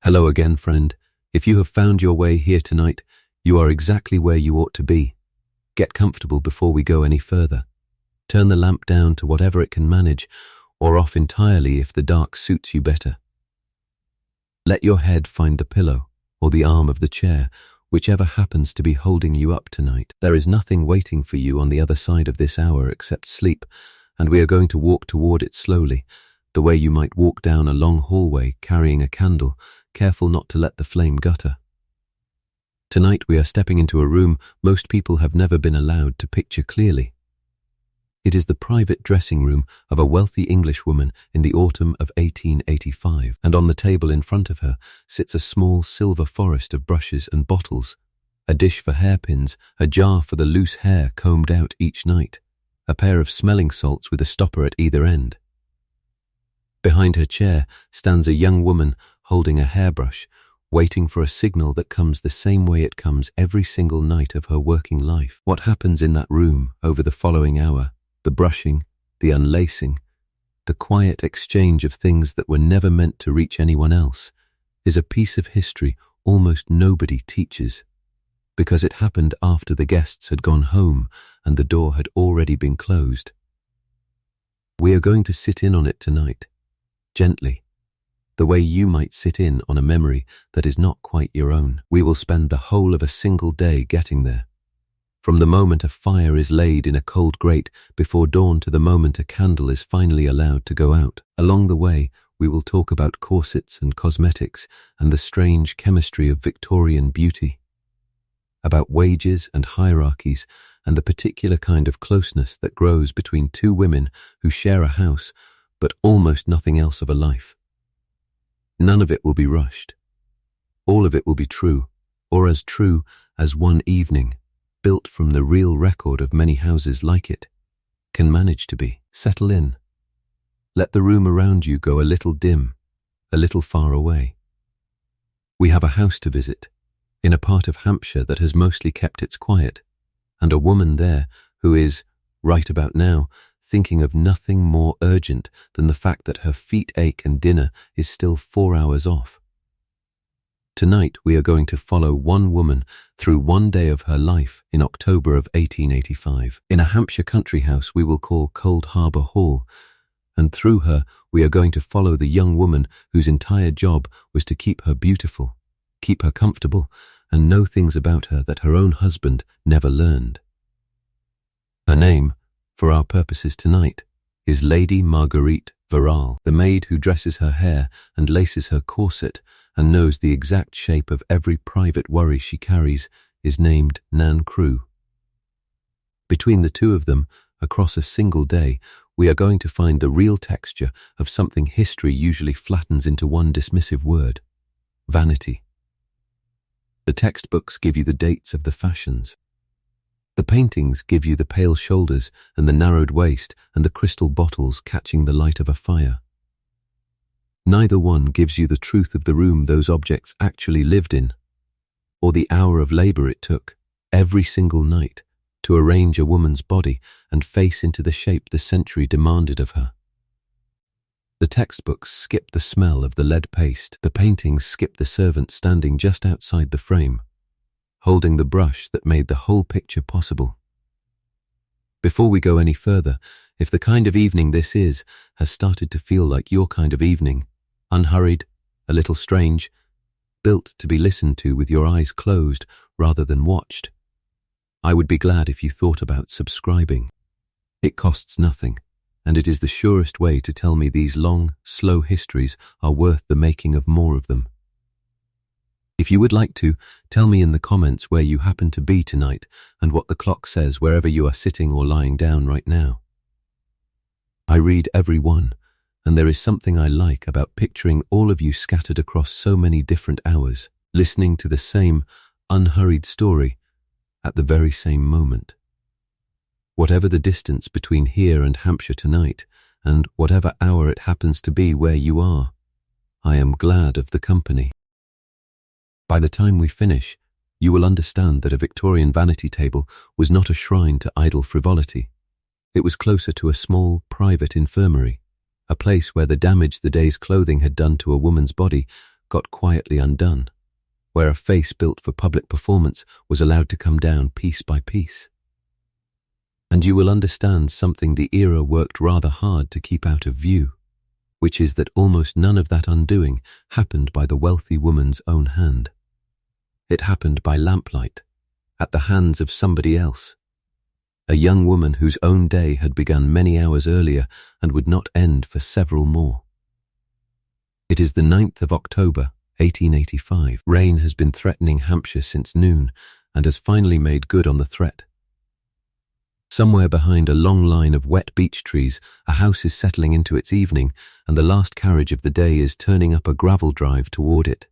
Hello again, friend. If you have found your way here tonight, you are exactly where you ought to be. Get comfortable before we go any further. Turn the lamp down to whatever it can manage, or off entirely if the dark suits you better. Let your head find the pillow, or the arm of the chair, whichever happens to be holding you up tonight. There is nothing waiting for you on the other side of this hour except sleep, and we are going to walk toward it slowly, the way you might walk down a long hallway carrying a candle, careful not to let the flame gutter. Tonight we are stepping into a room most people have never been allowed to picture clearly. It is the private dressing room of a wealthy Englishwoman in the autumn of 1885, and on the table in front of her sits a small silver forest of brushes and bottles, a dish for hairpins, a jar for the loose hair combed out each night, a pair of smelling salts with a stopper at either end. Behind her chair stands a young woman holding a hairbrush, waiting for a signal that comes the same way it comes every single night of her working life. What happens in that room over the following hour, the brushing, the unlacing, the quiet exchange of things that were never meant to reach anyone else, is a piece of history almost nobody teaches, because it happened after the guests had gone home and the door had already been closed. We are going to sit in on it tonight, gently, the way you might sit in on a memory that is not quite your own. We will spend the whole of a single day getting there. From the moment a fire is laid in a cold grate before dawn to the moment a candle is finally allowed to go out. Along the way, we will talk about corsets and cosmetics and the strange chemistry of Victorian beauty, about wages and hierarchies and the particular kind of closeness that grows between two women who share a house but almost nothing else of a life. None of it will be rushed. All of it will be true, or as true as one evening, built from the real record of many houses like it, can manage to be. Settle in. Let the room around you go a little dim, a little far away. We have a house to visit, in a part of Hampshire that has mostly kept its quiet, and a woman there who is, right about now, thinking of nothing more urgent than the fact that her feet ache and dinner is still 4 hours off. Tonight we are going to follow one woman through one day of her life in October of 1885, in a Hampshire country house we will call Cold Harbour Hall, and through her we are going to follow the young woman whose entire job was to keep her beautiful, keep her comfortable, and know things about her that her own husband never learned. Her name, for our purposes tonight, is Lady Marguerite Verral. The maid who dresses her hair and laces her corset and knows the exact shape of every private worry she carries is named Nan Crew. Between the two of them, across a single day, we are going to find the real texture of something history usually flattens into one dismissive word: vanity. The textbooks give you the dates of the fashions. The paintings give you the pale shoulders and the narrowed waist and the crystal bottles catching the light of a fire. Neither one gives you the truth of the room those objects actually lived in, or the hour of labor it took, every single night, to arrange a woman's body and face into the shape the century demanded of her. The textbooks skip the smell of the lead paste, the paintings skip the servant standing just outside the frame, holding the brush that made the whole picture possible. Before we go any further, if the kind of evening this is has started to feel like your kind of evening, unhurried, a little strange, built to be listened to with your eyes closed rather than watched, I would be glad if you thought about subscribing. It costs nothing, and it is the surest way to tell me these long, slow histories are worth the making of more of them. If you would like to, tell me in the comments where you happen to be tonight and what the clock says wherever you are sitting or lying down right now. I read every one, and there is something I like about picturing all of you scattered across so many different hours, listening to the same unhurried story at the very same moment. Whatever the distance between here and Hampshire tonight, and whatever hour it happens to be where you are, I am glad of the company. By the time we finish, you will understand that a Victorian vanity table was not a shrine to idle frivolity. It was closer to a small, private infirmary, a place where the damage the day's clothing had done to a woman's body got quietly undone, where a face built for public performance was allowed to come down piece by piece. And you will understand something the era worked rather hard to keep out of view, which is that almost none of that undoing happened by the wealthy woman's own hand. It happened by lamplight, at the hands of somebody else, a young woman whose own day had begun many hours earlier and would not end for several more. It is the 9th of October, 1885. Rain has been threatening Hampshire since noon and has finally made good on the threat. Somewhere behind a long line of wet beech trees, a house is settling into its evening, and the last carriage of the day is turning up a gravel drive toward it.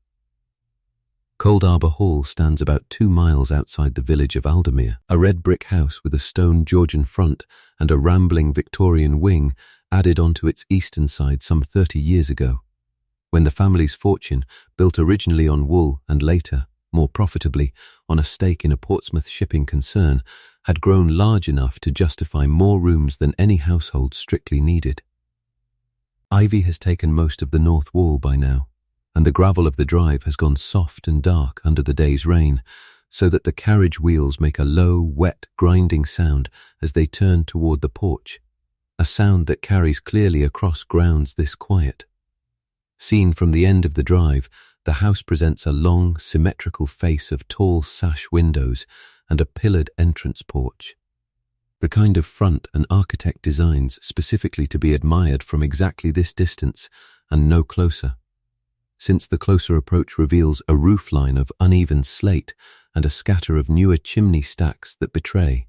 Cold Arbor Hall stands about 2 miles outside the village of Aldermere, a red brick house with a stone Georgian front and a rambling Victorian wing added onto its eastern side some 30 years ago, when the family's fortune, built originally on wool and later, more profitably, on a stake in a Portsmouth shipping concern, had grown large enough to justify more rooms than any household strictly needed. Ivy has taken most of the north wall by now, and the gravel of the drive has gone soft and dark under the day's rain, so that the carriage wheels make a low, wet, grinding sound as they turn toward the porch, a sound that carries clearly across grounds this quiet. Seen from the end of the drive, the house presents a long, symmetrical face of tall sash windows and a pillared entrance porch, the kind of front an architect designs specifically to be admired from exactly this distance and no closer, since the closer approach reveals a roofline of uneven slate and a scatter of newer chimney stacks that betray,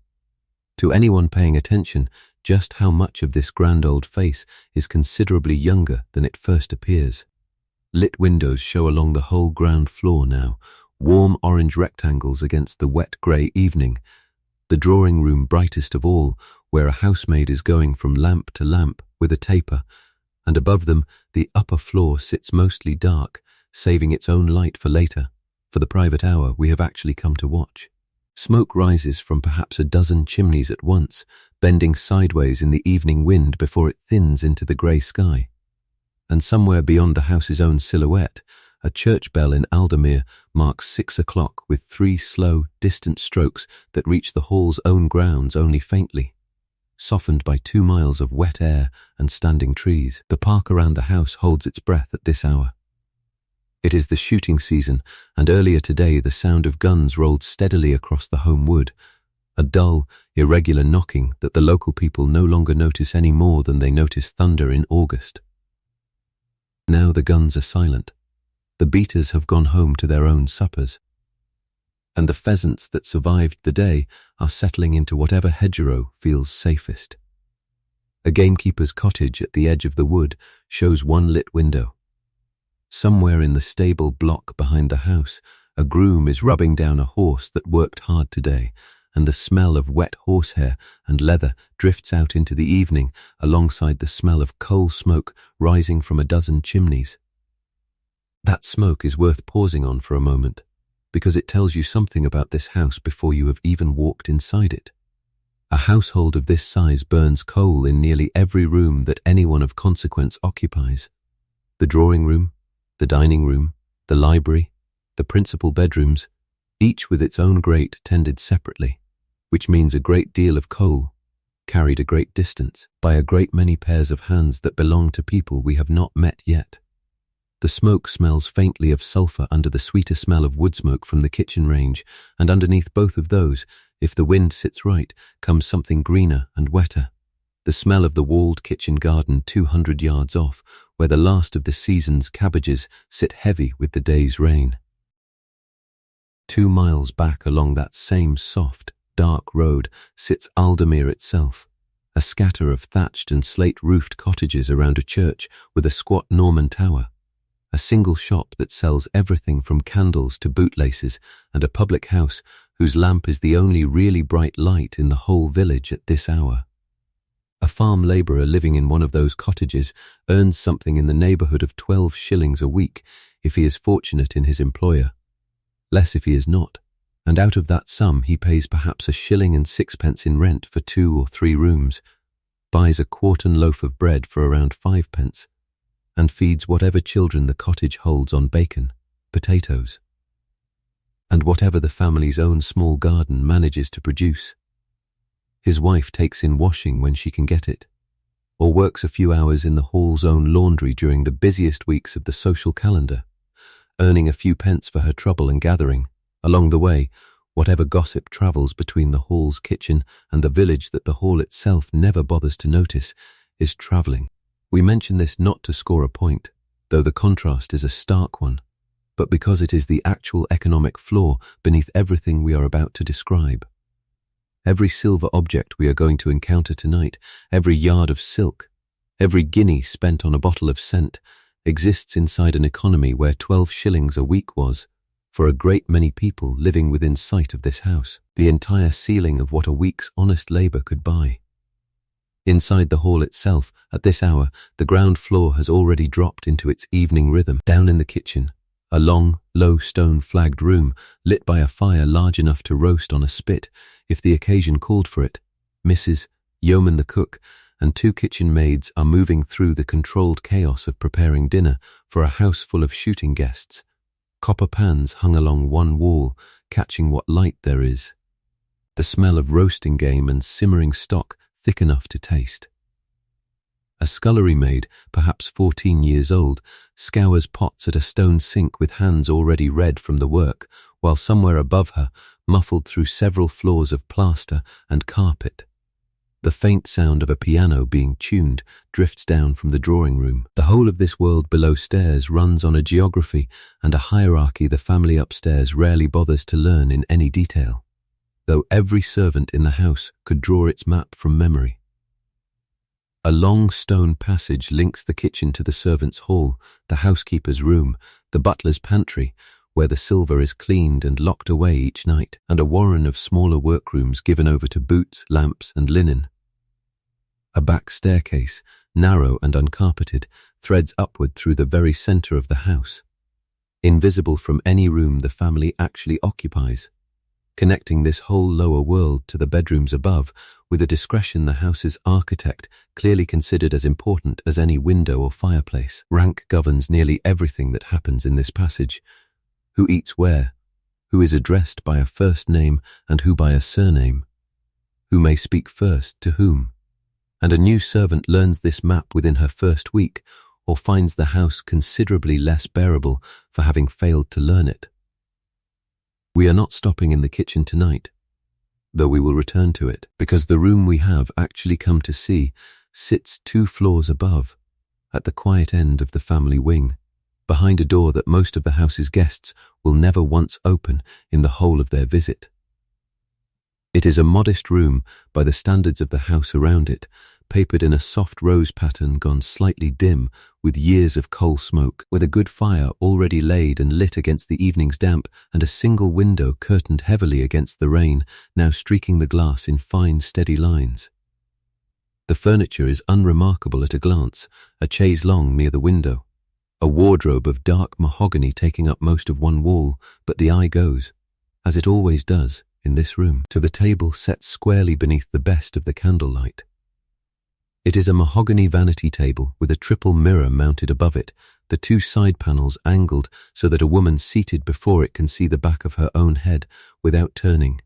to anyone paying attention, just how much of this grand old face is considerably younger than it first appears. Lit windows show along the whole ground floor now, warm orange rectangles against the wet grey evening, the drawing room brightest of all, where a housemaid is going from lamp to lamp with a taper, and above them the upper floor sits mostly dark, saving its own light for later, for the private hour we have actually come to watch. Smoke rises from perhaps a dozen chimneys at once, bending sideways in the evening wind before it thins into the grey sky. And somewhere beyond the house's own silhouette, a church bell in Aldermere marks 6 o'clock with 3 slow, distant strokes that reach the hall's own grounds only faintly, softened by 2 miles of wet air and standing trees. The park around the house holds its breath at this hour. It is the shooting season, and earlier today the sound of guns rolled steadily across the home wood, a dull, irregular knocking that the local people no longer notice any more than they notice thunder in August. Now the guns are silent. The beaters have gone home to their own suppers, and the pheasants that survived the day are settling into whatever hedgerow feels safest. A gamekeeper's cottage at the edge of the wood shows one lit window. Somewhere in the stable block behind the house, a groom is rubbing down a horse that worked hard today, and the smell of wet horsehair and leather drifts out into the evening alongside the smell of coal smoke rising from a dozen chimneys. That smoke is worth pausing on for a moment, because it tells you something about this house before you have even walked inside it. A household of this size burns coal in nearly every room that anyone of consequence occupies. The drawing room, the dining room, the library, the principal bedrooms, each with its own grate tended separately, which means a great deal of coal, carried a great distance, by a great many pairs of hands that belong to people we have not met yet. The smoke smells faintly of sulphur under the sweeter smell of wood smoke from the kitchen range, and underneath both of those, if the wind sits right, comes something greener and wetter, the smell of the walled kitchen garden 200 yards off, where the last of the season's cabbages sit heavy with the day's rain. 2 miles back along that same soft, dark road sits Aldermere itself, a scatter of thatched and slate-roofed cottages around a church with a squat Norman tower, a single shop that sells everything from candles to bootlaces, and a public house whose lamp is the only really bright light in the whole village at this hour. A farm labourer living in one of those cottages earns something in the neighbourhood of 12 shillings a week if he is fortunate in his employer, less if he is not, and out of that sum he pays perhaps 1 shilling and 6pence in rent for 2 or 3 rooms, buys a quartern loaf of bread for around 5pence, and feeds whatever children the cottage holds on bacon, potatoes, and whatever the family's own small garden manages to produce. His wife takes in washing when she can get it, or works a few hours in the hall's own laundry during the busiest weeks of the social calendar, earning a few pence for her trouble and gathering, along the way, whatever gossip travels between the hall's kitchen and the village that the hall itself never bothers to notice is travelling. We mention this not to score a point, though the contrast is a stark one, but because it is the actual economic flaw beneath everything we are about to describe. Every silver object we are going to encounter tonight, every yard of silk, every guinea spent on a bottle of scent, exists inside an economy where 12 shillings a week was, for a great many people living within sight of this house, the entire ceiling of what a week's honest labour could buy. Inside the hall itself, at this hour, the ground floor has already dropped into its evening rhythm. Down in the kitchen, a long, low stone-flagged room, lit by a fire large enough to roast on a spit, if the occasion called for it, Mrs. Yeoman the cook and 2 kitchen maids are moving through the controlled chaos of preparing dinner for a house full of shooting guests. Copper pans hung along one wall, catching what light there is. The smell of roasting game and simmering stock thick enough to taste. A scullery maid, perhaps 14 years old, scours pots at a stone sink with hands already red from the work, while somewhere above her, muffled through several floors of plaster and carpet, the faint sound of a piano being tuned drifts down from the drawing room. The whole of this world below stairs runs on a geography and a hierarchy the family upstairs rarely bothers to learn in any detail, though every servant in the house could draw its map from memory. A long stone passage links the kitchen to the servants' hall, the housekeeper's room, the butler's pantry, where the silver is cleaned and locked away each night, and a warren of smaller workrooms given over to boots, lamps, and linen. A back staircase, narrow and uncarpeted, threads upward through the very centre of the house, invisible from any room the family actually occupies, connecting this whole lower world to the bedrooms above with a discretion the house's architect clearly considered as important as any window or fireplace. Rank governs nearly everything that happens in this passage. Who eats where, who is addressed by a first name and who by a surname, who may speak first to whom, and a new servant learns this map within her first week or finds the house considerably less bearable for having failed to learn it. We are not stopping in the kitchen tonight, though we will return to it, because the room we have actually come to see sits 2 floors above, at the quiet end of the family wing, behind a door that most of the house's guests will never once open in the whole of their visit. It is a modest room by the standards of the house around it, papered in a soft rose pattern gone slightly dim with years of coal smoke, with a good fire already laid and lit against the evening's damp, and a single window curtained heavily against the rain, now streaking the glass in fine, steady lines. The furniture is unremarkable at a glance, a chaise longue near the window, a wardrobe of dark mahogany taking up most of one wall, but the eye goes, as it always does in this room, to the table set squarely beneath the best of the candlelight. It is a mahogany vanity table with a triple mirror mounted above it, the 2 side panels angled so that a woman seated before it can see the back of her own head without turning.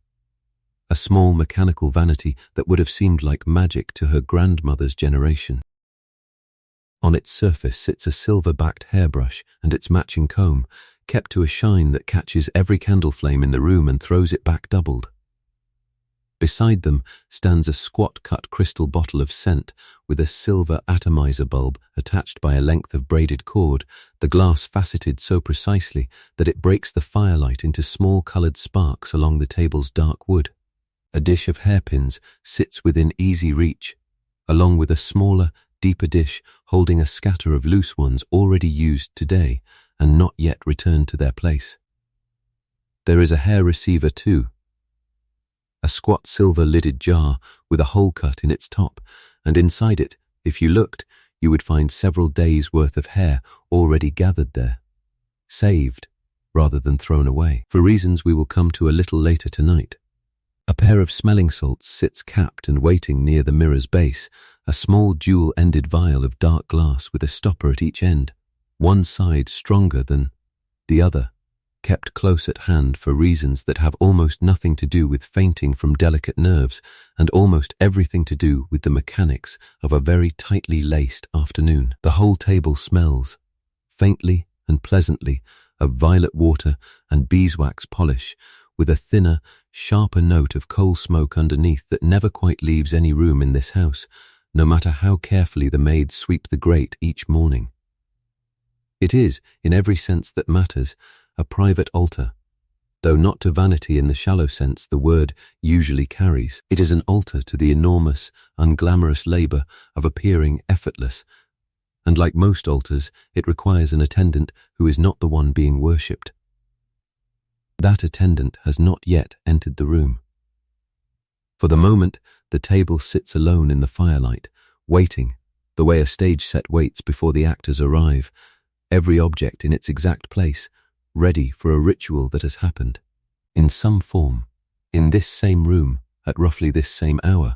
A small mechanical vanity that would have seemed like magic to her grandmother's generation. On its surface sits a silver-backed hairbrush and its matching comb, kept to a shine that catches every candle flame in the room and throws it back doubled. Beside them stands a squat-cut crystal bottle of scent with a silver atomizer bulb attached by a length of braided cord, the glass faceted so precisely that it breaks the firelight into small coloured sparks along the table's dark wood. A dish of hairpins sits within easy reach, along with a smaller, deeper dish holding a scatter of loose ones already used today and not yet returned to their place. There is a hair receiver too, a squat silver-lidded jar with a hole cut in its top, and inside it, if you looked, you would find several days' worth of hair already gathered there, saved rather than thrown away, for reasons we will come to a little later tonight. A pair of smelling salts sits capped and waiting near the mirror's base, a small dual-ended vial of dark glass with a stopper at each end, one side stronger than the other, kept close at hand for reasons that have almost nothing to do with fainting from delicate nerves and almost everything to do with the mechanics of a very tightly laced afternoon. The whole table smells, faintly and pleasantly, of violet water and beeswax polish, with a thinner, sharper note of coal smoke underneath that never quite leaves any room in this house, no matter how carefully the maids sweep the grate each morning. It is, in every sense that matters, a private altar, though not to vanity in the shallow sense the word usually carries. It is an altar to the enormous, unglamorous labor of appearing effortless, and like most altars, it requires an attendant who is not the one being worshipped. That attendant has not yet entered the room. For the moment, the table sits alone in the firelight, waiting, the way a stage set waits before the actors arrive, every object in its exact place, ready for a ritual that has happened, in some form, in this same room, at roughly this same hour,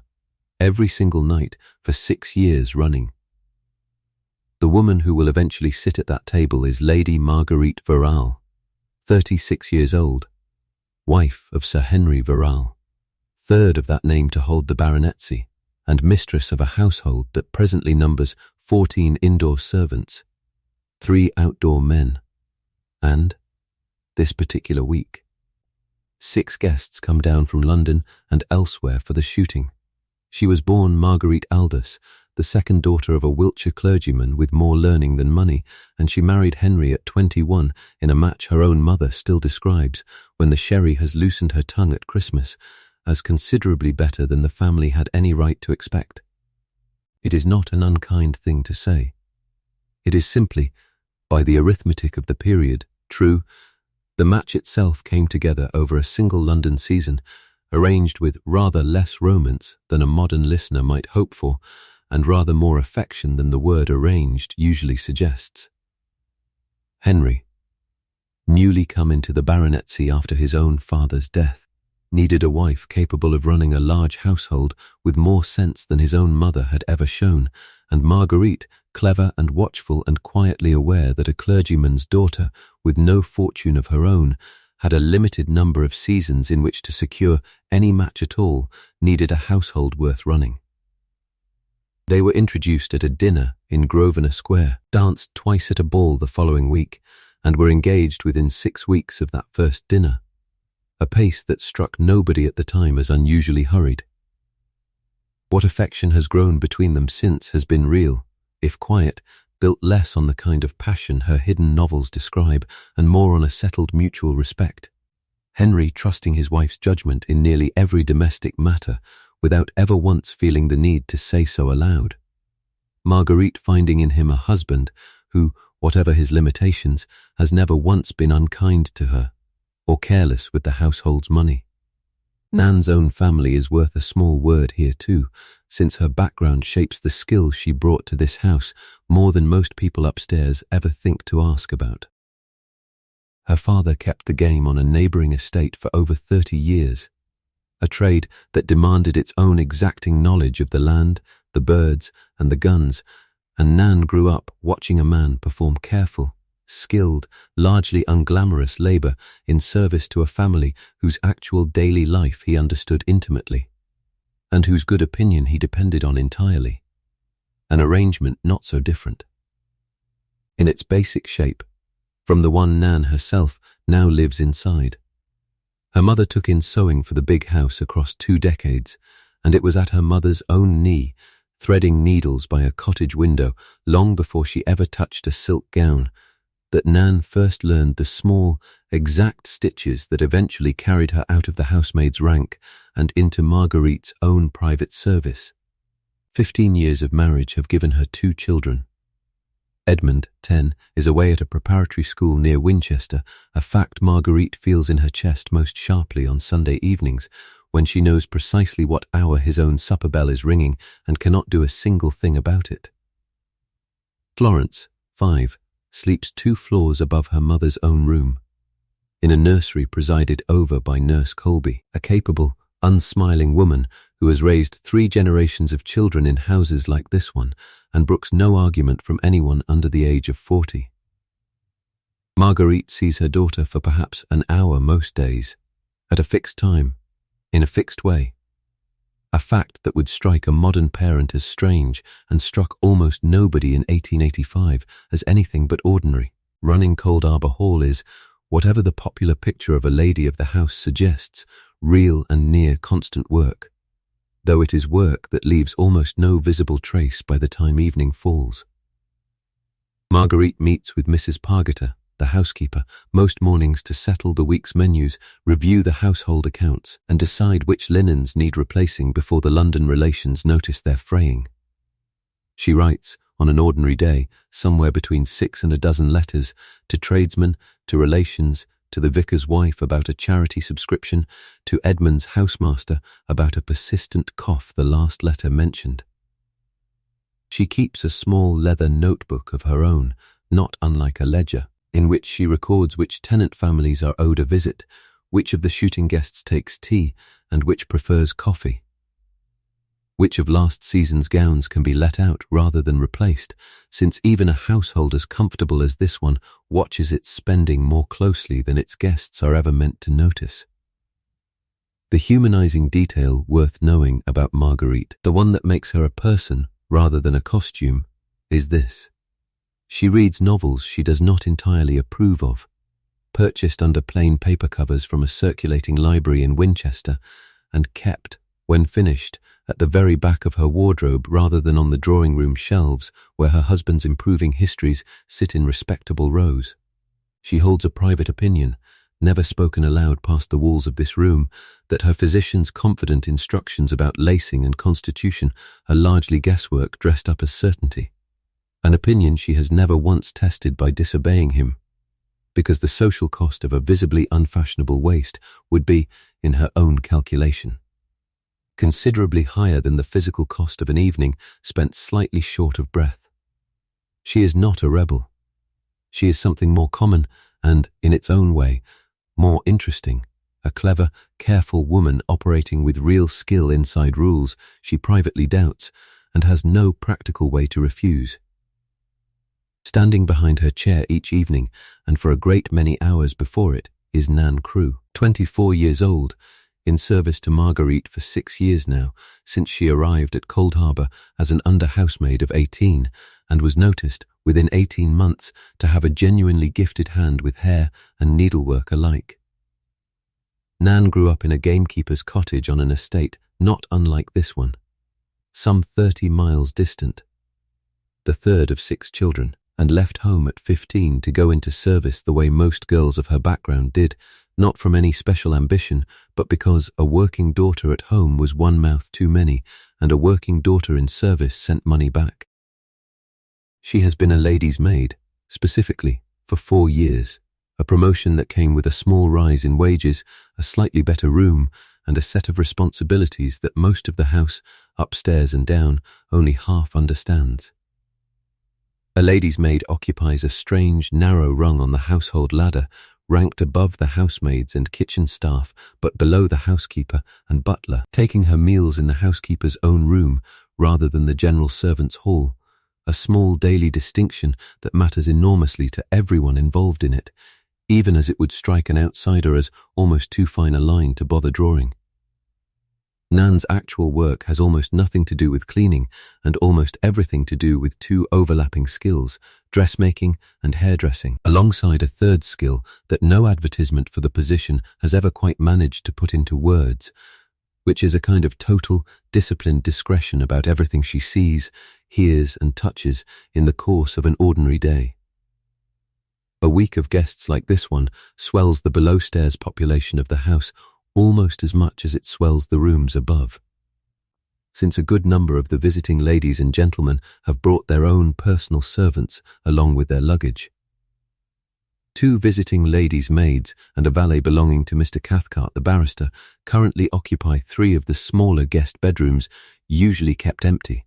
every single night for 6 years running. The woman who will eventually sit at that table is Lady Marguerite Verral, 36 years old, wife of Sir Henry Verral, third of that name to hold the baronetcy, and mistress of a household that presently numbers 14 indoor servants, 3 outdoor men, and, this particular week, 6 guests come down from London and elsewhere for the shooting. She was born Marguerite Aldous, the second daughter of a Wiltshire clergyman with more learning than money, and she married Henry at 21 in a match her own mother still describes, when the sherry has loosened her tongue at Christmas, as considerably better than the family had any right to expect. It is not an unkind thing to say. It is simply, by the arithmetic of the period, true. The match itself came together over a single London season, arranged with rather less romance than a modern listener might hope for, and rather more affection than the word arranged usually suggests. Henry, newly come into the baronetcy after his own father's death, needed a wife capable of running a large household with more sense than his own mother had ever shown, and Marguerite, clever and watchful and quietly aware that a clergyman's daughter, with no fortune of her own, had a limited number of seasons in which to secure any match at all, needed a household worth running. They were introduced at a dinner in Grosvenor Square, danced twice at a ball the following week, and were engaged within 6 weeks of that first dinner, a pace that struck nobody at the time as unusually hurried. What affection has grown between them since has been real, if quiet, built less on the kind of passion her hidden novels describe and more on a settled mutual respect. Henry trusting his wife's judgment in nearly every domestic matter without ever once feeling the need to say so aloud. Marguerite finding in him a husband who, whatever his limitations, has never once been unkind to her or careless with the household's money. Nan's own family is worth a small word here too, since her background shapes the skills she brought to this house more than most people upstairs ever think to ask about. Her father kept the game on a neighbouring estate for over 30 years, a trade that demanded its own exacting knowledge of the land, the birds, and the guns, and Nan grew up watching a man perform careful, skilled, largely unglamorous labour in service to a family whose actual daily life he understood intimately, and whose good opinion he depended on entirely. An arrangement not so different. In its basic shape, from the one Nan herself now lives inside. Her mother took in sewing for the big house across 2 decades, and it was at her mother's own knee, threading needles by a cottage window long before she ever touched a silk gown, that Nan first learned the small, exact stitches that eventually carried her out of the housemaid's rank and into Marguerite's own private service. 15 years of marriage have given her 2 children. Edmund, 10, is away at a preparatory school near Winchester, a fact Marguerite feels in her chest most sharply on Sunday evenings, when she knows precisely what hour his own supper bell is ringing and cannot do a single thing about it. Florence, 5, sleeps 2 floors above her mother's own room, in a nursery presided over by Nurse Colby, a capable, unsmiling woman who has raised 3 generations of children in houses like this one and brooks no argument from anyone under the age of 40. Marguerite sees her daughter for perhaps an hour most days, at a fixed time, in a fixed way. A fact that would strike a modern parent as strange and struck almost nobody in 1885 as anything but ordinary. Running Cold Arbor Hall is, whatever the popular picture of a lady of the house suggests, real and near constant work, though it is work that leaves almost no visible trace by the time evening falls. Marguerite meets with Mrs. Pargeter, the housekeeper, most mornings to settle the week's menus, review the household accounts, and decide which linens need replacing before the London relations notice their fraying. She writes, on an ordinary day, somewhere between 6 and a dozen letters, to tradesmen, to relations, to the vicar's wife about a charity subscription, to Edmund's housemaster about a persistent cough the last letter mentioned. She keeps a small leather notebook of her own, not unlike a ledger, in which she records which tenant families are owed a visit, which of the shooting guests takes tea, and which prefers coffee. Which of last season's gowns can be let out rather than replaced, since even a household as comfortable as this one watches its spending more closely than its guests are ever meant to notice. The humanizing detail worth knowing about Marguerite, the one that makes her a person rather than a costume, is this. She reads novels she does not entirely approve of, purchased under plain paper covers from a circulating library in Winchester, and kept, when finished, at the very back of her wardrobe rather than on the drawing-room shelves where her husband's improving histories sit in respectable rows. She holds a private opinion, never spoken aloud past the walls of this room, that her physician's confident instructions about lacing and constitution are largely guesswork dressed up as certainty. An opinion she has never once tested by disobeying him, because the social cost of a visibly unfashionable waist would be, in her own calculation, considerably higher than the physical cost of an evening spent slightly short of breath. She is not a rebel. She is something more common and, in its own way, more interesting, a clever, careful woman operating with real skill inside rules she privately doubts and has no practical way to refuse. Standing behind her chair each evening, and for a great many hours before it, is Nan Crew, 24 years old, in service to Marguerite for 6 years now, since she arrived at Cold Harbour as an under-housemaid of 18, and was noticed, within 18 months, to have a genuinely gifted hand with hair and needlework alike. Nan grew up in a gamekeeper's cottage on an estate not unlike this one, some 30 miles distant, the third of 6 children, and left home at 15 to go into service the way most girls of her background did, not from any special ambition, but because a working daughter at home was one mouth too many, and a working daughter in service sent money back. She has been a lady's maid, specifically, for 4 years, a promotion that came with a small rise in wages, a slightly better room, and a set of responsibilities that most of the house, upstairs and down, only half understands. A lady's maid occupies a strange, narrow rung on the household ladder, ranked above the housemaids and kitchen staff, but below the housekeeper and butler, taking her meals in the housekeeper's own room rather than the general servants' hall, a small daily distinction that matters enormously to everyone involved in it, even as it would strike an outsider as almost too fine a line to bother drawing. Nan's actual work has almost nothing to do with cleaning and almost everything to do with 2 overlapping skills, dressmaking and hairdressing, alongside a third skill that no advertisement for the position has ever quite managed to put into words, which is a kind of total, disciplined discretion about everything she sees, hears and touches in the course of an ordinary day. A week of guests like this one swells the below-stairs population of the house almost as much as it swells the rooms above. Since a good number of the visiting ladies and gentlemen have brought their own personal servants along with their luggage. 2 visiting ladies' maids and a valet belonging to Mr. Cathcart the barrister currently occupy 3 of the smaller guest bedrooms, usually kept empty.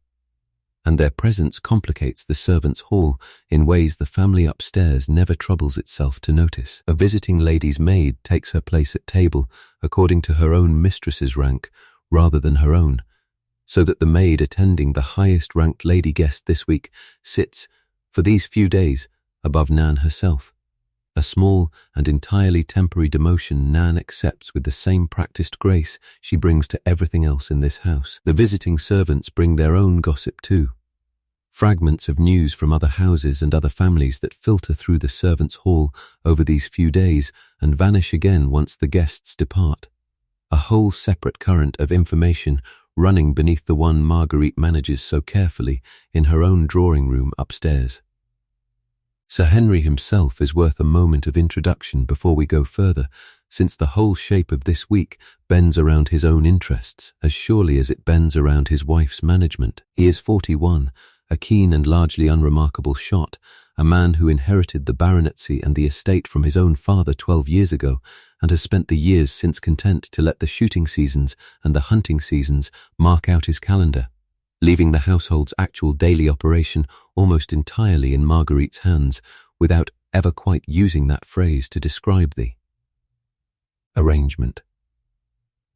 and their presence complicates the servants' hall in ways the family upstairs never troubles itself to notice. A visiting lady's maid takes her place at table according to her own mistress's rank rather than her own, so that the maid attending the highest-ranked lady guest this week sits, for these few days, above Nan herself. A small and entirely temporary demotion Nan accepts with the same practiced grace she brings to everything else in this house. The visiting servants bring their own gossip too. Fragments of news from other houses and other families that filter through the servants' hall over these few days and vanish again once the guests depart. A whole separate current of information running beneath the one Marguerite manages so carefully in her own drawing room upstairs. Sir Henry himself is worth a moment of introduction before we go further, since the whole shape of this week bends around his own interests as surely as it bends around his wife's management. He is 41, a keen and largely unremarkable shot, a man who inherited the baronetcy and the estate from his own father 12 years ago, and has spent the years since content to let the shooting seasons and the hunting seasons mark out his calendar, leaving the household's actual daily operation almost entirely in Marguerite's hands, without ever quite using that phrase to describe the arrangement.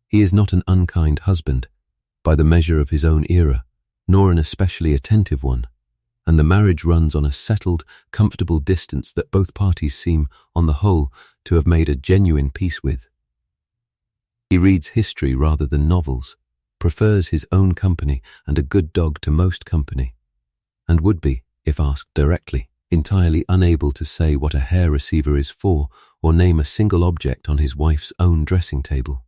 He is not an unkind husband, by the measure of his own era, nor an especially attentive one, and the marriage runs on a settled, comfortable distance that both parties seem, on the whole, to have made a genuine peace with. He reads history rather than novels, prefers his own company and a good dog to most company, and would be, if asked directly, entirely unable to say what a hair receiver is for or name a single object on his wife's own dressing table.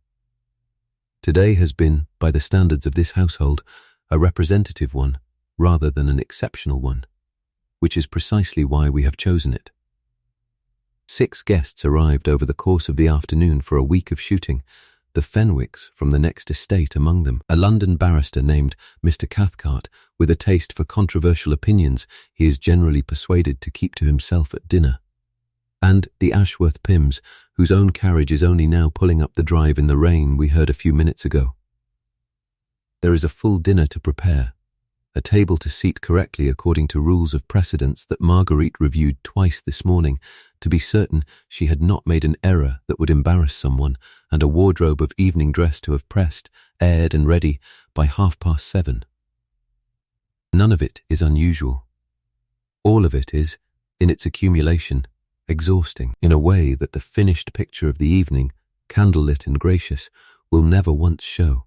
Today has been, by the standards of this household, a representative one rather than an exceptional one, which is precisely why we have chosen it. 6 guests arrived over the course of the afternoon for a week of shooting, the Fenwicks from the next estate among them, a London barrister named Mr. Cathcart, with a taste for controversial opinions he is generally persuaded to keep to himself at dinner, and the Ashworth Pims, whose own carriage is only now pulling up the drive in the rain we heard a few minutes ago. There is a full dinner to prepare, a table to seat correctly according to rules of precedence that Marguerite reviewed twice this morning to be certain she had not made an error that would embarrass someone, and a wardrobe of evening dress to have pressed, aired and ready by 7:30. None of it is unusual. All of it is, in its accumulation, exhausting, in a way that the finished picture of the evening, candlelit and gracious, will never once show.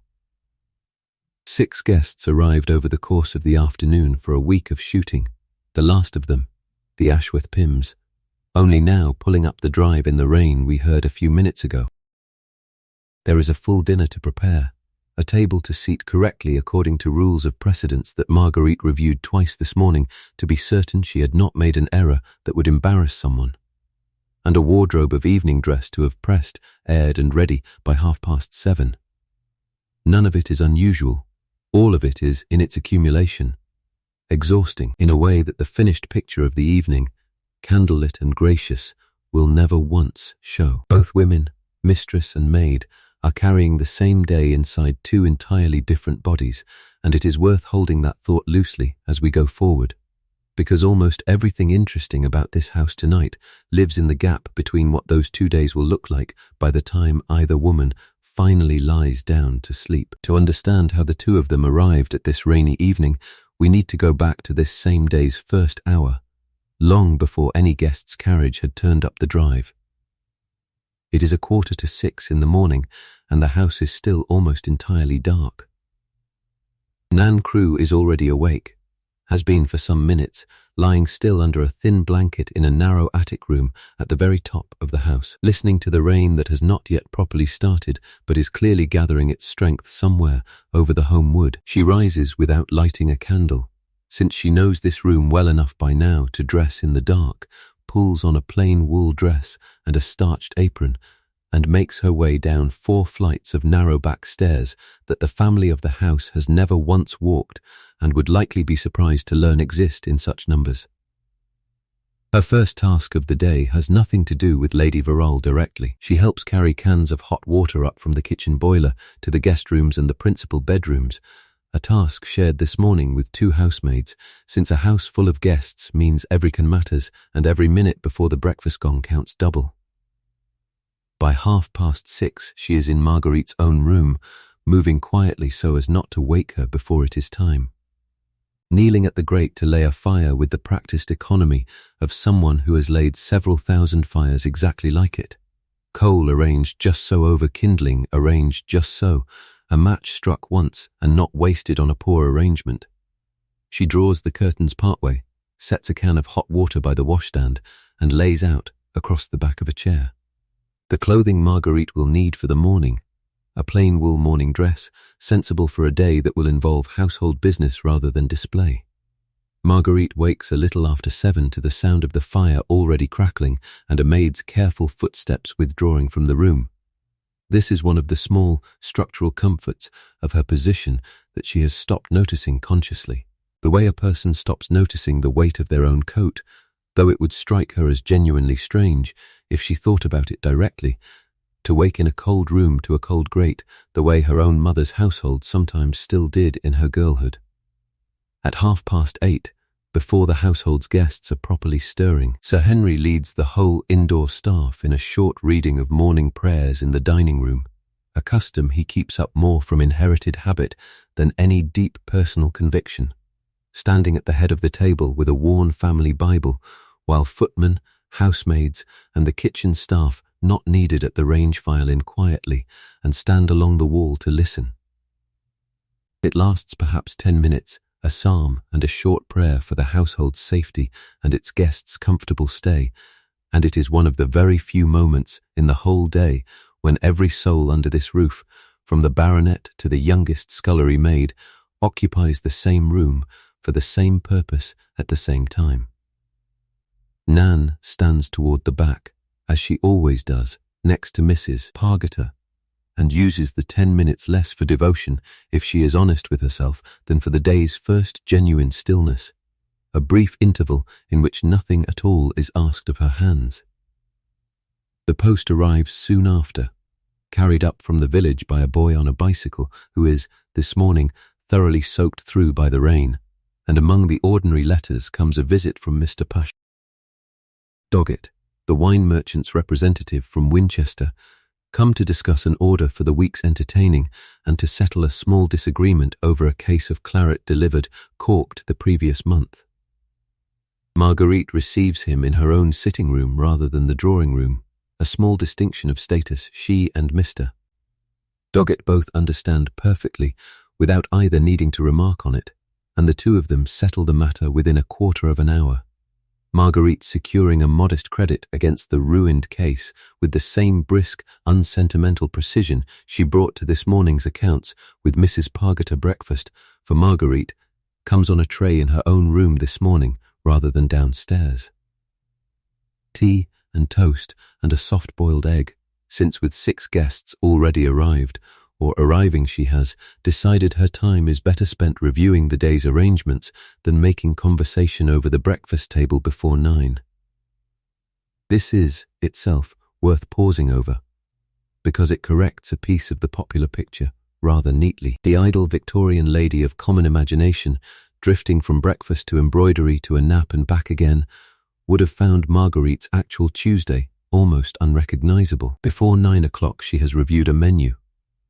6 guests arrived over the course of the afternoon for a week of shooting, the last of them, the Ashworth Pims, only now pulling up the drive in the rain we heard a few minutes ago. There is a full dinner to prepare, a table to seat correctly according to rules of precedence that Marguerite reviewed twice this morning to be certain she had not made an error that would embarrass someone, and a wardrobe of evening dress to have pressed, aired and ready by 7:30. None of it is unusual. All of it is, in its accumulation, exhausting, in a way that the finished picture of the evening, candlelit and gracious, will never once show. Both women, mistress and maid, are carrying the same day inside 2 entirely different bodies, and it is worth holding that thought loosely as we go forward, because almost everything interesting about this house tonight lives in the gap between what those 2 days will look like by the time either woman finally lies down to sleep. To understand how the 2 of them arrived at this rainy evening, we need to go back to this same day's first hour, long before any guest's carriage had turned up the drive. It is 5:45 in the morning, and the house is still almost entirely dark. Nan Crewe is already awake, has been for some minutes, lying still under a thin blanket in a narrow attic room at the very top of the house, listening to the rain that has not yet properly started but is clearly gathering its strength somewhere over the home wood. She rises without lighting a candle, since she knows this room well enough by now to dress in the dark, pulls on a plain wool dress and a starched apron, and makes her way down 4 flights of narrow back stairs that the family of the house has never once walked and would likely be surprised to learn exist in such numbers. Her first task of the day has nothing to do with Lady Verrall directly. She helps carry cans of hot water up from the kitchen boiler to the guest rooms and the principal bedrooms, a task shared this morning with 2 housemaids, since a house full of guests means every can matters and every minute before the breakfast gong counts double. By 6:30, she is in Marguerite's own room, moving quietly so as not to wake her before it is time. Kneeling at the grate to lay a fire with the practiced economy of someone who has laid several thousand fires exactly like it. Coal arranged just so over kindling, arranged just so, a match struck once and not wasted on a poor arrangement. She draws the curtains partway, sets a can of hot water by the washstand, and lays out across the back of a chair the clothing Marguerite will need for the morning, a plain wool morning dress, sensible for a day that will involve household business rather than display. Marguerite wakes a little after 7 to the sound of the fire already crackling and a maid's careful footsteps withdrawing from the room. This is one of the small, structural comforts of her position that she has stopped noticing consciously. The way a person stops noticing the weight of their own coat, though it would strike her as genuinely strange if she thought about it directly, to wake in a cold room to a cold grate the way her own mother's household sometimes still did in her girlhood. At 8:30, before the household's guests are properly stirring, Sir Henry leads the whole indoor staff in a short reading of morning prayers in the dining room, a custom he keeps up more from inherited habit than any deep personal conviction, standing at the head of the table with a worn family Bible, while footmen, housemaids, and the kitchen staff not needed at the range file in quietly and stand along the wall to listen. It lasts perhaps 10 minutes, a psalm and a short prayer for the household's safety and its guests' comfortable stay, and it is one of the very few moments in the whole day when every soul under this roof, from the baronet to the youngest scullery maid, occupies the same room for the same purpose at the same time. Nan stands toward the back, as she always does, next to Mrs. Pargeter, and uses the 10 minutes less for devotion, if she is honest with herself, than for the day's first genuine stillness, a brief interval in which nothing at all is asked of her hands. The post arrives soon after, carried up from the village by a boy on a bicycle who is, this morning, thoroughly soaked through by the rain, and among the ordinary letters comes a visit from Mr. Doggett, the wine merchant's representative from Winchester, come to discuss an order for the week's entertaining and to settle a small disagreement over a case of claret delivered corked the previous month. Marguerite receives him in her own sitting room rather than the drawing room, a small distinction of status she and Mr. Doggett both understand perfectly without either needing to remark on it, and the two of them settle the matter within a quarter of an hour, Marguerite securing a modest credit against the ruined case with the same brisk, unsentimental precision she brought to this morning's accounts with Mrs. Pargeter breakfast, for Marguerite comes on a tray in her own room this morning rather than downstairs. Tea and toast and a soft-boiled egg, since with 6 guests already arrived, or arriving she has, decided her time is better spent reviewing the day's arrangements than making conversation over the breakfast table before 9. This is, itself, worth pausing over, because it corrects a piece of the popular picture rather neatly. The idle Victorian lady of common imagination, drifting from breakfast to embroidery to a nap and back again, would have found Marguerite's actual Tuesday almost unrecognizable. Before 9 o'clock she has reviewed a menu,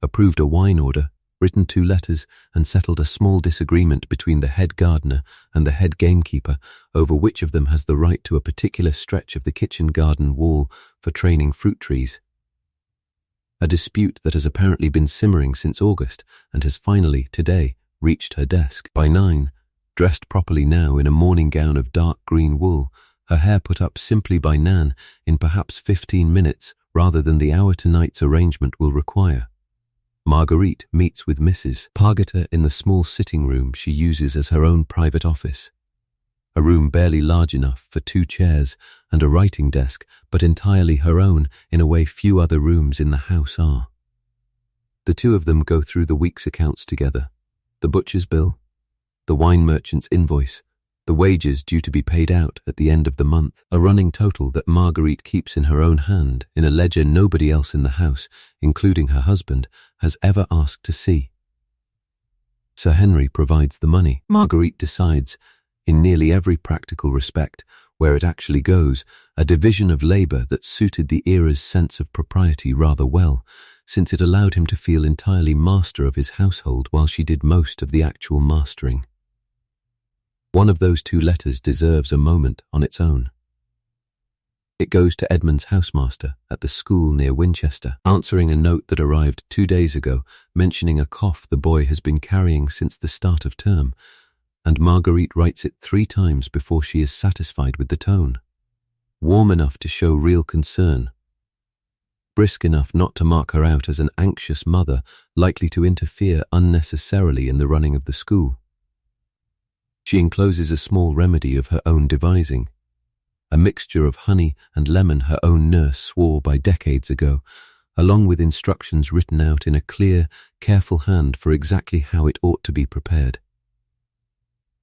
approved a wine order, written 2 letters, and settled a small disagreement between the head gardener and the head gamekeeper over which of them has the right to a particular stretch of the kitchen garden wall for training fruit trees. A dispute that has apparently been simmering since August and has finally, today, reached her desk. By 9, dressed properly now in a morning gown of dark green wool, her hair put up simply by Nan in perhaps 15 minutes rather than the hour tonight's arrangement will require, Marguerite meets with Mrs. Pargeter in the small sitting room she uses as her own private office, a room barely large enough for 2 chairs and a writing desk, but entirely her own in a way few other rooms in the house are. The two of them go through the week's accounts together, the butcher's bill, the wine merchant's invoice, the wages due to be paid out at the end of the month, a running total that Marguerite keeps in her own hand in a ledger nobody else in the house, including her husband, has ever asked to see. Sir Henry provides the money. Marguerite decides, in nearly every practical respect, where it actually goes, a division of labour that suited the era's sense of propriety rather well, since it allowed him to feel entirely master of his household while she did most of the actual mastering. One of those two letters deserves a moment on its own. It goes to Edmund's housemaster at the school near Winchester, answering a note that arrived 2 days ago mentioning a cough the boy has been carrying since the start of term, and Marguerite writes it 3 times before she is satisfied with the tone. Warm enough to show real concern, brisk enough not to mark her out as an anxious mother likely to interfere unnecessarily in the running of the school. She encloses a small remedy of her own devising, a mixture of honey and lemon her own nurse swore by decades ago, along with instructions written out in a clear, careful hand for exactly how it ought to be prepared.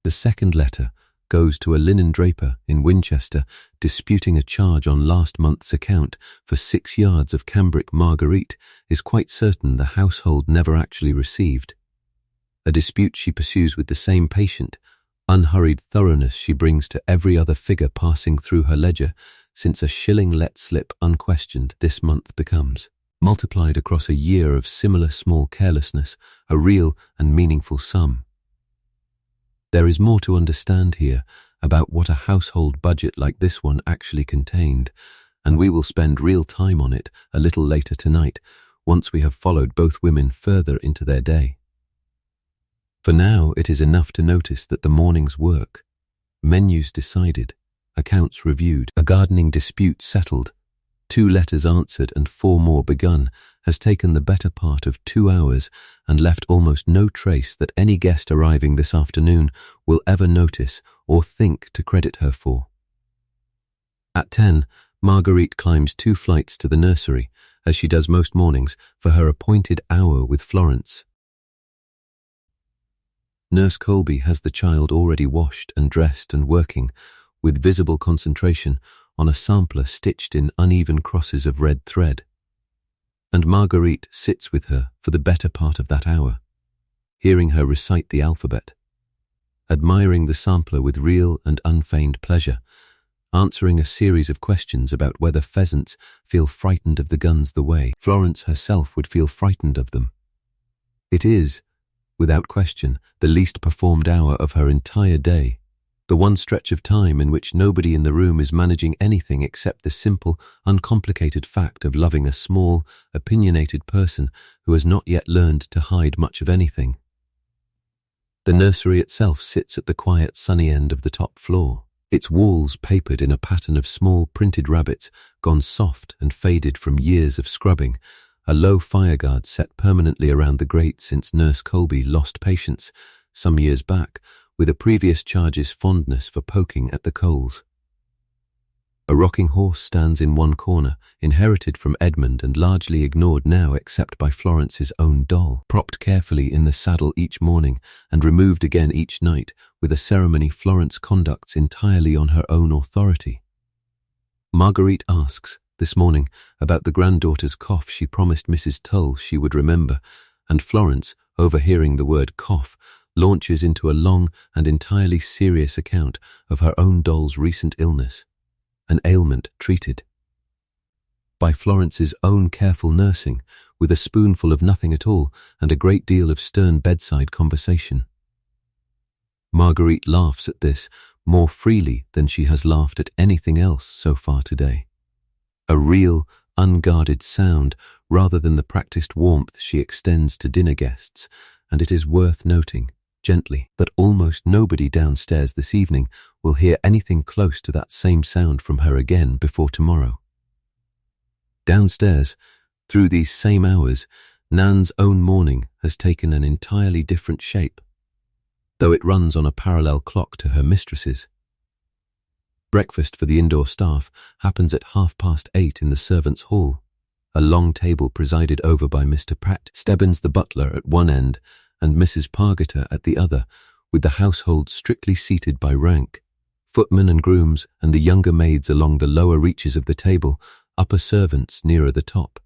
The second letter goes to a linen draper in Winchester disputing a charge on last month's account for 6 yards of cambric Marguerite is quite certain the household never actually received. A dispute she pursues with the same patient, unhurried thoroughness she brings to every other figure passing through her ledger, since a shilling let slip unquestioned this month becomes, multiplied across a year of similar small carelessness, a real and meaningful sum. There is more to understand here about what a household budget like this one actually contained, and we will spend real time on it a little later tonight, once we have followed both women further into their day. For now, it is enough to notice that the morning's work, menus decided, accounts reviewed, a gardening dispute settled, 2 letters answered and 4 more begun, has taken the better part of 2 hours and left almost no trace that any guest arriving this afternoon will ever notice or think to credit her for. At 10, Marguerite climbs 2 flights to the nursery, as she does most mornings, for her appointed hour with Florence. Nurse Colby has the child already washed and dressed and working, with visible concentration, on a sampler stitched in uneven crosses of red thread. And Marguerite sits with her for the better part of that hour, hearing her recite the alphabet, admiring the sampler with real and unfeigned pleasure, answering a series of questions about whether pheasants feel frightened of the guns the way Florence herself would feel frightened of them. It is, without question, the least performed hour of her entire day, the one stretch of time in which nobody in the room is managing anything except the simple, uncomplicated fact of loving a small, opinionated person who has not yet learned to hide much of anything. The nursery itself sits at the quiet, sunny end of the top floor, its walls papered in a pattern of small printed rabbits gone soft and faded from years of scrubbing, a low fireguard set permanently around the grate since Nurse Colby lost patience, some years back, with a previous charge's fondness for poking at the coals. A rocking horse stands in one corner, inherited from Edmund and largely ignored now except by Florence's own doll, propped carefully in the saddle each morning and removed again each night, with a ceremony Florence conducts entirely on her own authority. Marguerite asks, this morning, about the granddaughter's cough she promised Mrs. Tull she would remember, and Florence, overhearing the word cough, launches into a long and entirely serious account of her own doll's recent illness, an ailment treated by Florence's own careful nursing, with a spoonful of nothing at all and a great deal of stern bedside conversation. Marguerite laughs at this more freely than she has laughed at anything else so far today. A real, unguarded sound rather than the practiced warmth she extends to dinner guests, and it is worth noting, gently, that almost nobody downstairs this evening will hear anything close to that same sound from her again before tomorrow. Downstairs, through these same hours, Nan's own morning has taken an entirely different shape, though it runs on a parallel clock to her mistress's. Breakfast for the indoor staff happens at 8:30 in the servants' hall, a long table presided over by Mr. Pratt, Stebbins the butler at one end and Mrs. Pargeter at the other, with the household strictly seated by rank, footmen and grooms and the younger maids along the lower reaches of the table, upper servants nearer the top.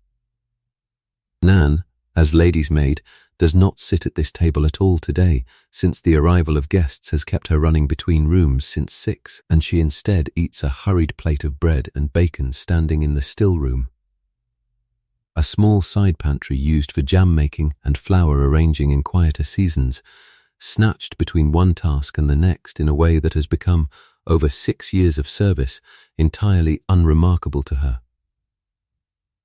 Nan, as lady's maid, does not sit at this table at all today, since the arrival of guests has kept her running between rooms since 6, and she instead eats a hurried plate of bread and bacon standing in the still room. A small side pantry used for jam making and flour arranging in quieter seasons, snatched between one task and the next in a way that has become, over 6 years of service, entirely unremarkable to her.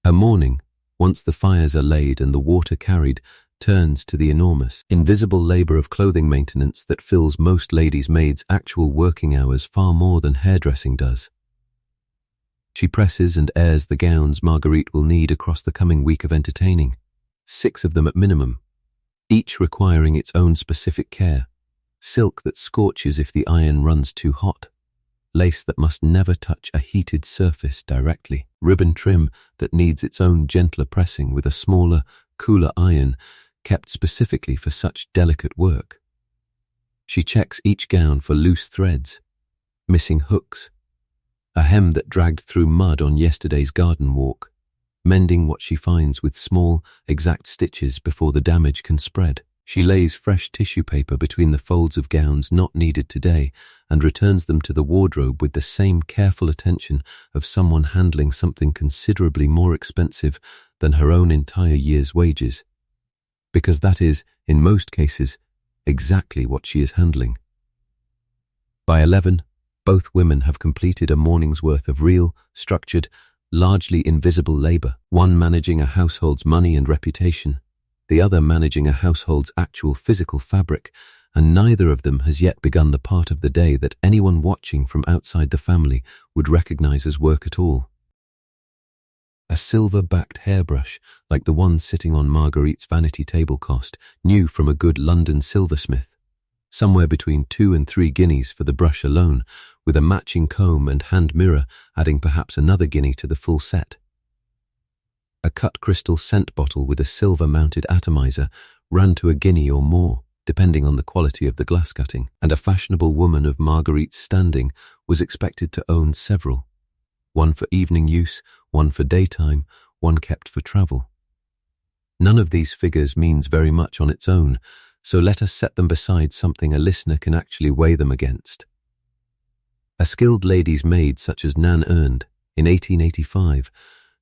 Her morning, once the fires are laid and the water carried, turns to the enormous, invisible labour of clothing maintenance that fills most ladies' maids' actual working hours far more than hairdressing does. She presses and airs the gowns Marguerite will need across the coming week of entertaining, 6 of them at minimum, each requiring its own specific care: silk that scorches if the iron runs too hot, lace that must never touch a heated surface directly, ribbon trim that needs its own gentler pressing with a smaller, cooler iron kept specifically for such delicate work. She checks each gown for loose threads, missing hooks, a hem that dragged through mud on yesterday's garden walk, mending what she finds with small, exact stitches before the damage can spread. She lays fresh tissue paper between the folds of gowns not needed today and returns them to the wardrobe with the same careful attention of someone handling something considerably more expensive than her own entire year's wages. Because that is, in most cases, exactly what she is handling. By 11, both women have completed a morning's worth of real, structured, largely invisible labour, one managing a household's money and reputation, the other managing a household's actual physical fabric, and neither of them has yet begun the part of the day that anyone watching from outside the family would recognise as work at all. A silver-backed hairbrush, like the one sitting on Marguerite's vanity table cost, new from a good London silversmith, somewhere between 2 and 3 guineas for the brush alone, with a matching comb and hand mirror adding perhaps another guinea to the full set. A cut crystal scent bottle with a silver-mounted atomizer ran to a guinea or more, depending on the quality of the glass cutting, and a fashionable woman of Marguerite's standing was expected to own several, one for evening use, one for daytime, one kept for travel. None of these figures means very much on its own, so let us set them beside something a listener can actually weigh them against. A skilled lady's maid such as Nan earned, in 1885,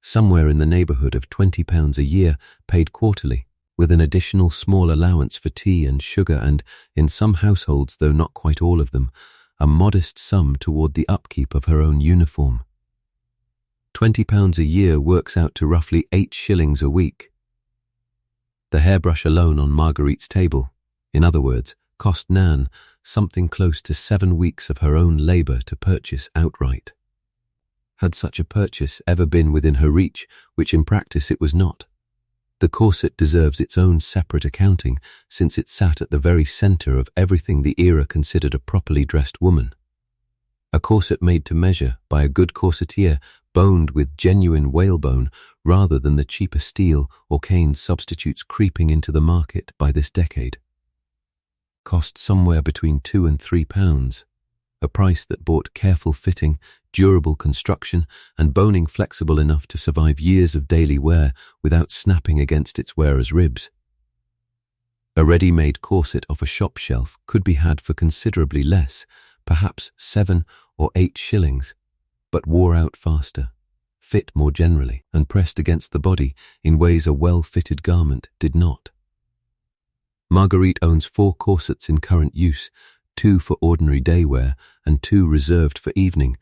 somewhere in the neighbourhood of £20 a year, paid quarterly, with an additional small allowance for tea and sugar and, in some households, though not quite all of them, a modest sum toward the upkeep of her own uniform. £20 a year works out to roughly 8 shillings a week. The hairbrush alone on Marguerite's table, in other words, cost Nan something close to 7 weeks of her own labour to purchase outright. Had such a purchase ever been within her reach, which in practice it was not? The corset deserves its own separate accounting, since it sat at the very centre of everything the era considered a properly dressed woman. A corset made to measure by a good corsetier, boned with genuine whalebone rather than the cheaper steel or cane substitutes creeping into the market by this decade. Cost somewhere between £2 and £3, a price that bought careful fitting, durable construction, and boning flexible enough to survive years of daily wear without snapping against its wearer's ribs. A ready-made corset off a shop shelf could be had for considerably less, perhaps 7 or 8 shillings, but wore out faster, fit more generally, and pressed against the body in ways a well-fitted garment did not. Marguerite owns 4 corsets in current use, 2 for ordinary day wear and 2 reserved for evening,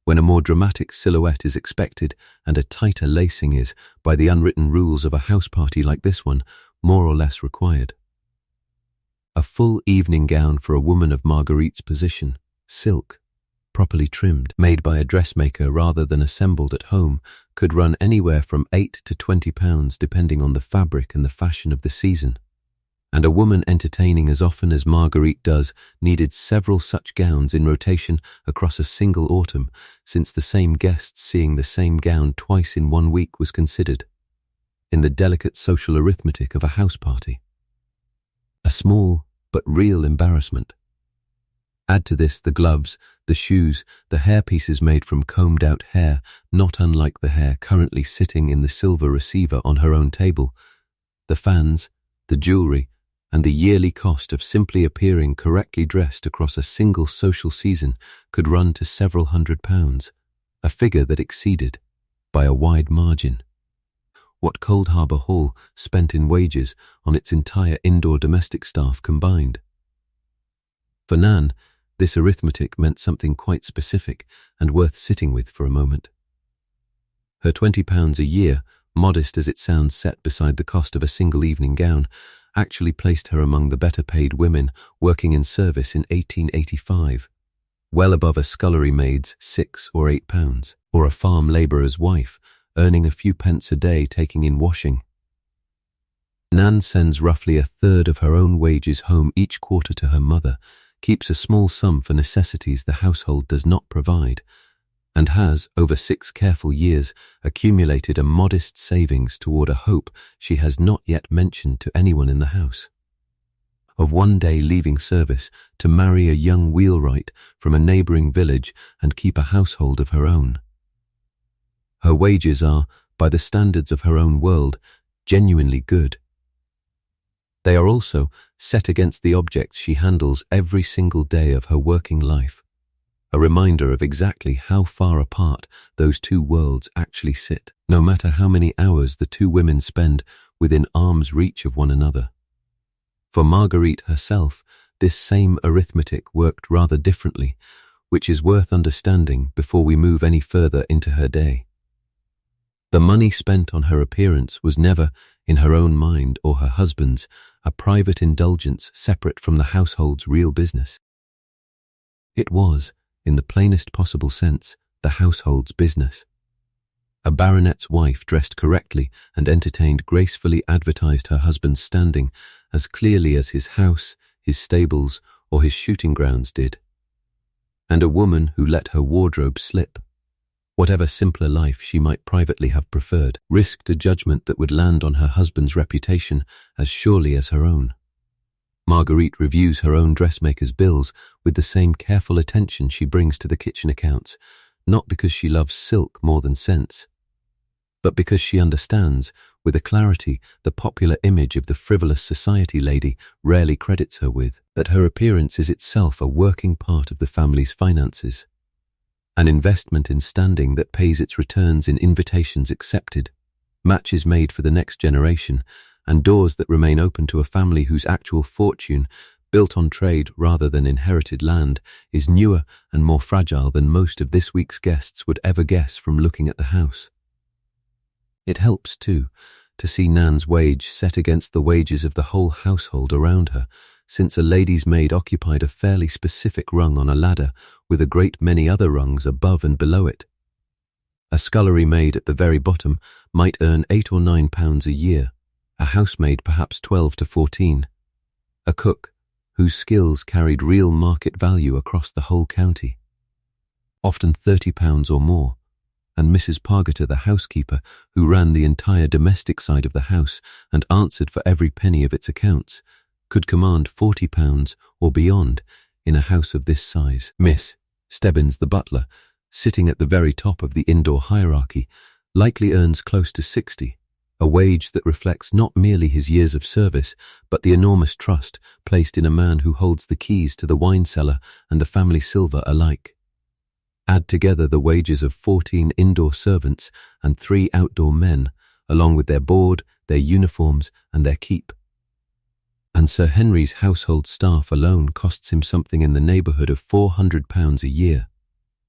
when a more dramatic silhouette is expected and a tighter lacing is, by the unwritten rules of a house party like this one, more or less required. A full evening gown for a woman of Marguerite's position, silk, properly trimmed, made by a dressmaker rather than assembled at home, could run anywhere from £8 to £20 depending on the fabric and the fashion of the season. And a woman entertaining as often as Marguerite does needed several such gowns in rotation across a single autumn, since the same guests seeing the same gown twice in 1 week was considered, in the delicate social arithmetic of a house party, a small but real embarrassment. Add to this the gloves, the shoes, the hairpieces made from combed-out hair, not unlike the hair currently sitting in the silver receiver on her own table. The fans, the jewellery, and the yearly cost of simply appearing correctly dressed across a single social season could run to several £100s, a figure that exceeded, by a wide margin, what Cold Harbour Hall spent in wages on its entire indoor domestic staff combined. For Nan, this arithmetic meant something quite specific and worth sitting with for a moment. Her £20 a year, modest as it sounds set beside the cost of a single evening gown, actually placed her among the better-paid women working in service in 1885, well above a scullery maid's £6 or £8, or a farm labourer's wife, earning a few pence a day taking in washing. Nan sends roughly a third of her own wages home each quarter to her mother, keeps a small sum for necessities the household does not provide, and has, over 6 careful years, accumulated a modest savings toward a hope she has not yet mentioned to anyone in the house, of one day leaving service to marry a young wheelwright from a neighbouring village and keep a household of her own. Her wages are, by the standards of her own world, genuinely good. They are also set against the objects she handles every single day of her working life, a reminder of exactly how far apart those two worlds actually sit, no matter how many hours the two women spend within arm's reach of one another. For Marguerite herself, this same arithmetic worked rather differently, which is worth understanding before we move any further into her day. The money spent on her appearance was never, in her own mind or her husband's, a private indulgence separate from the household's real business. It was, in the plainest possible sense, the household's business. A baronet's wife dressed correctly and entertained gracefully advertised her husband's standing as clearly as his house, his stables, or his shooting grounds did. And a woman who let her wardrobe slip, whatever simpler life she might privately have preferred, risked a judgment that would land on her husband's reputation as surely as her own. Marguerite reviews her own dressmaker's bills with the same careful attention she brings to the kitchen accounts, not because she loves silk more than sense, but because she understands, with a clarity the popular image of the frivolous society lady rarely credits her with, that her appearance is itself a working part of the family's finances, an investment in standing that pays its returns in invitations accepted, matches made for the next generation, and doors that remain open to a family whose actual fortune, built on trade rather than inherited land, is newer and more fragile than most of this week's guests would ever guess from looking at the house. It helps, too, to see Nan's wage set against the wages of the whole household around her, since a lady's maid occupied a fairly specific rung on a ladder with a great many other rungs above and below it. A scullery maid at the very bottom might earn £8 or £9 a year, a housemaid perhaps 12 to 14, a cook whose skills carried real market value across the whole county, often £30 or more, and Mrs. Pargeter, the housekeeper, who ran the entire domestic side of the house and answered for every penny of its accounts, could command £40 or beyond in a house of this size. Miss Stebbins, the butler, sitting at the very top of the indoor hierarchy, likely earns close to 60, a wage that reflects not merely his years of service, but the enormous trust placed in a man who holds the keys to the wine cellar and the family silver alike. Add together the wages of 14 indoor servants and 3 outdoor men, along with their board, their uniforms, and their keep, and Sir Henry's household staff alone costs him something in the neighbourhood of £400 a year,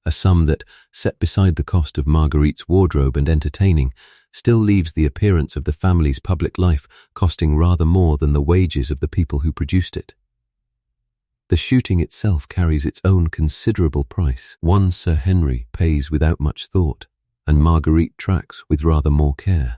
a sum that, set beside the cost of Marguerite's wardrobe and entertaining, still leaves the appearance of the family's public life costing rather more than the wages of the people who produced it. The shooting itself carries its own considerable price. One Sir Henry pays without much thought, and Marguerite tracks with rather more care.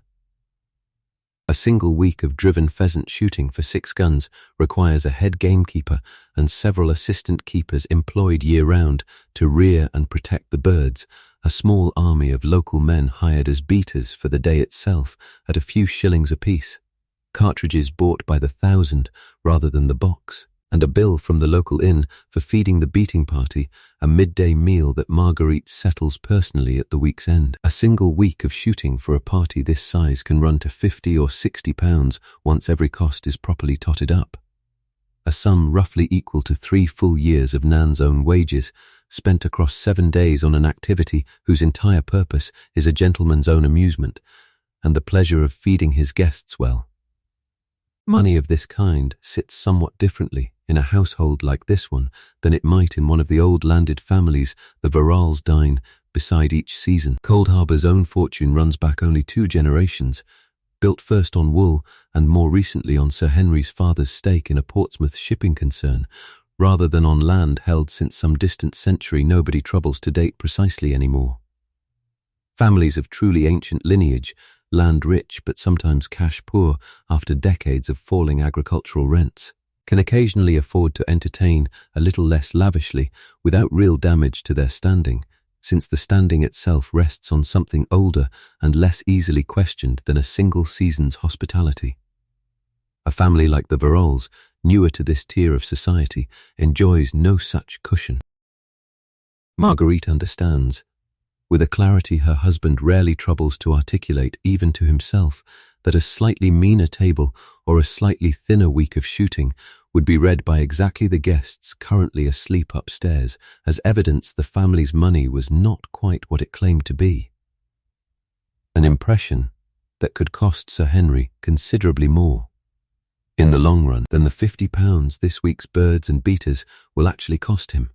A single week of driven pheasant shooting for 6 guns requires a head gamekeeper and several assistant keepers employed year-round to rear and protect the birds, a small army of local men hired as beaters for the day itself at a few shillings apiece, cartridges bought by the thousand rather than the box, and a bill from the local inn for feeding the beating party, a midday meal that Marguerite settles personally at the week's end. A single week of shooting for a party this size can run to £50 or £60 once every cost is properly totted up. A sum roughly equal to 3 full years of Nan's own wages, spent across 7 days on an activity whose entire purpose is a gentleman's own amusement and the pleasure of feeding his guests well. Money of this kind sits somewhat differently in a household like this one than it might in one of the old landed families the Verrals dine beside each season. Cold Harbour's own fortune runs back only 2 generations, built first on wool and more recently on Sir Henry's father's stake in a Portsmouth shipping concern, rather than on land held since some distant century nobody troubles to date precisely anymore. Families of truly ancient lineage, land rich but sometimes cash poor after decades of falling agricultural rents, can occasionally afford to entertain a little less lavishly without real damage to their standing, since the standing itself rests on something older and less easily questioned than a single season's hospitality. A family like the Verrals, newer to this tier of society, enjoys no such cushion. Marguerite understands, with a clarity her husband rarely troubles to articulate even to himself, that a slightly meaner table or a slightly thinner week of shooting would be read by exactly the guests currently asleep upstairs as evidence the family's money was not quite what it claimed to be. An impression that could cost Sir Henry considerably more, in the long run, than the £50 this week's birds and beaters will actually cost him.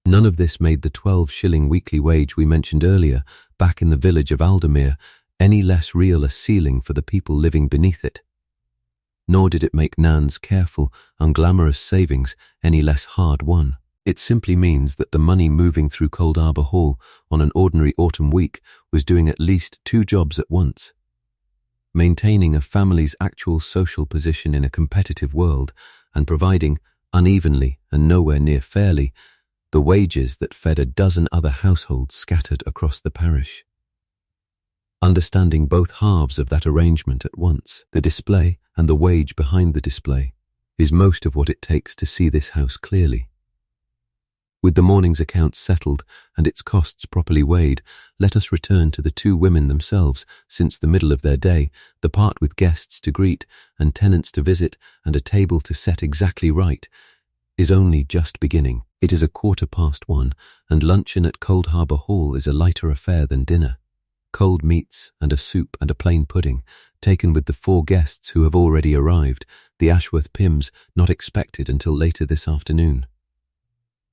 None of this made the 12-shilling weekly wage we mentioned earlier back in the village of Aldermere any less real a ceiling for the people living beneath it. Nor did it make Nan's careful, unglamorous savings any less hard-won. It simply means that the money moving through Cold Harbour Hall on an ordinary autumn week was doing at least 2 jobs at once: maintaining a family's actual social position in a competitive world and providing, unevenly and nowhere near fairly, the wages that fed a dozen other households scattered across the parish. Understanding both halves of that arrangement at once, the display and the wage behind the display, is most of what it takes to see this house clearly. With the morning's accounts settled and its costs properly weighed, let us return to the 2 women themselves, since the middle of their day, the part with guests to greet and tenants to visit and a table to set exactly right, is only just beginning. It is 1:15, and luncheon at Cold Harbour Hall is a lighter affair than dinner. Cold meats and a soup and a plain pudding, taken with the 4 guests who have already arrived, the Ashworth Pyms not expected until later this afternoon.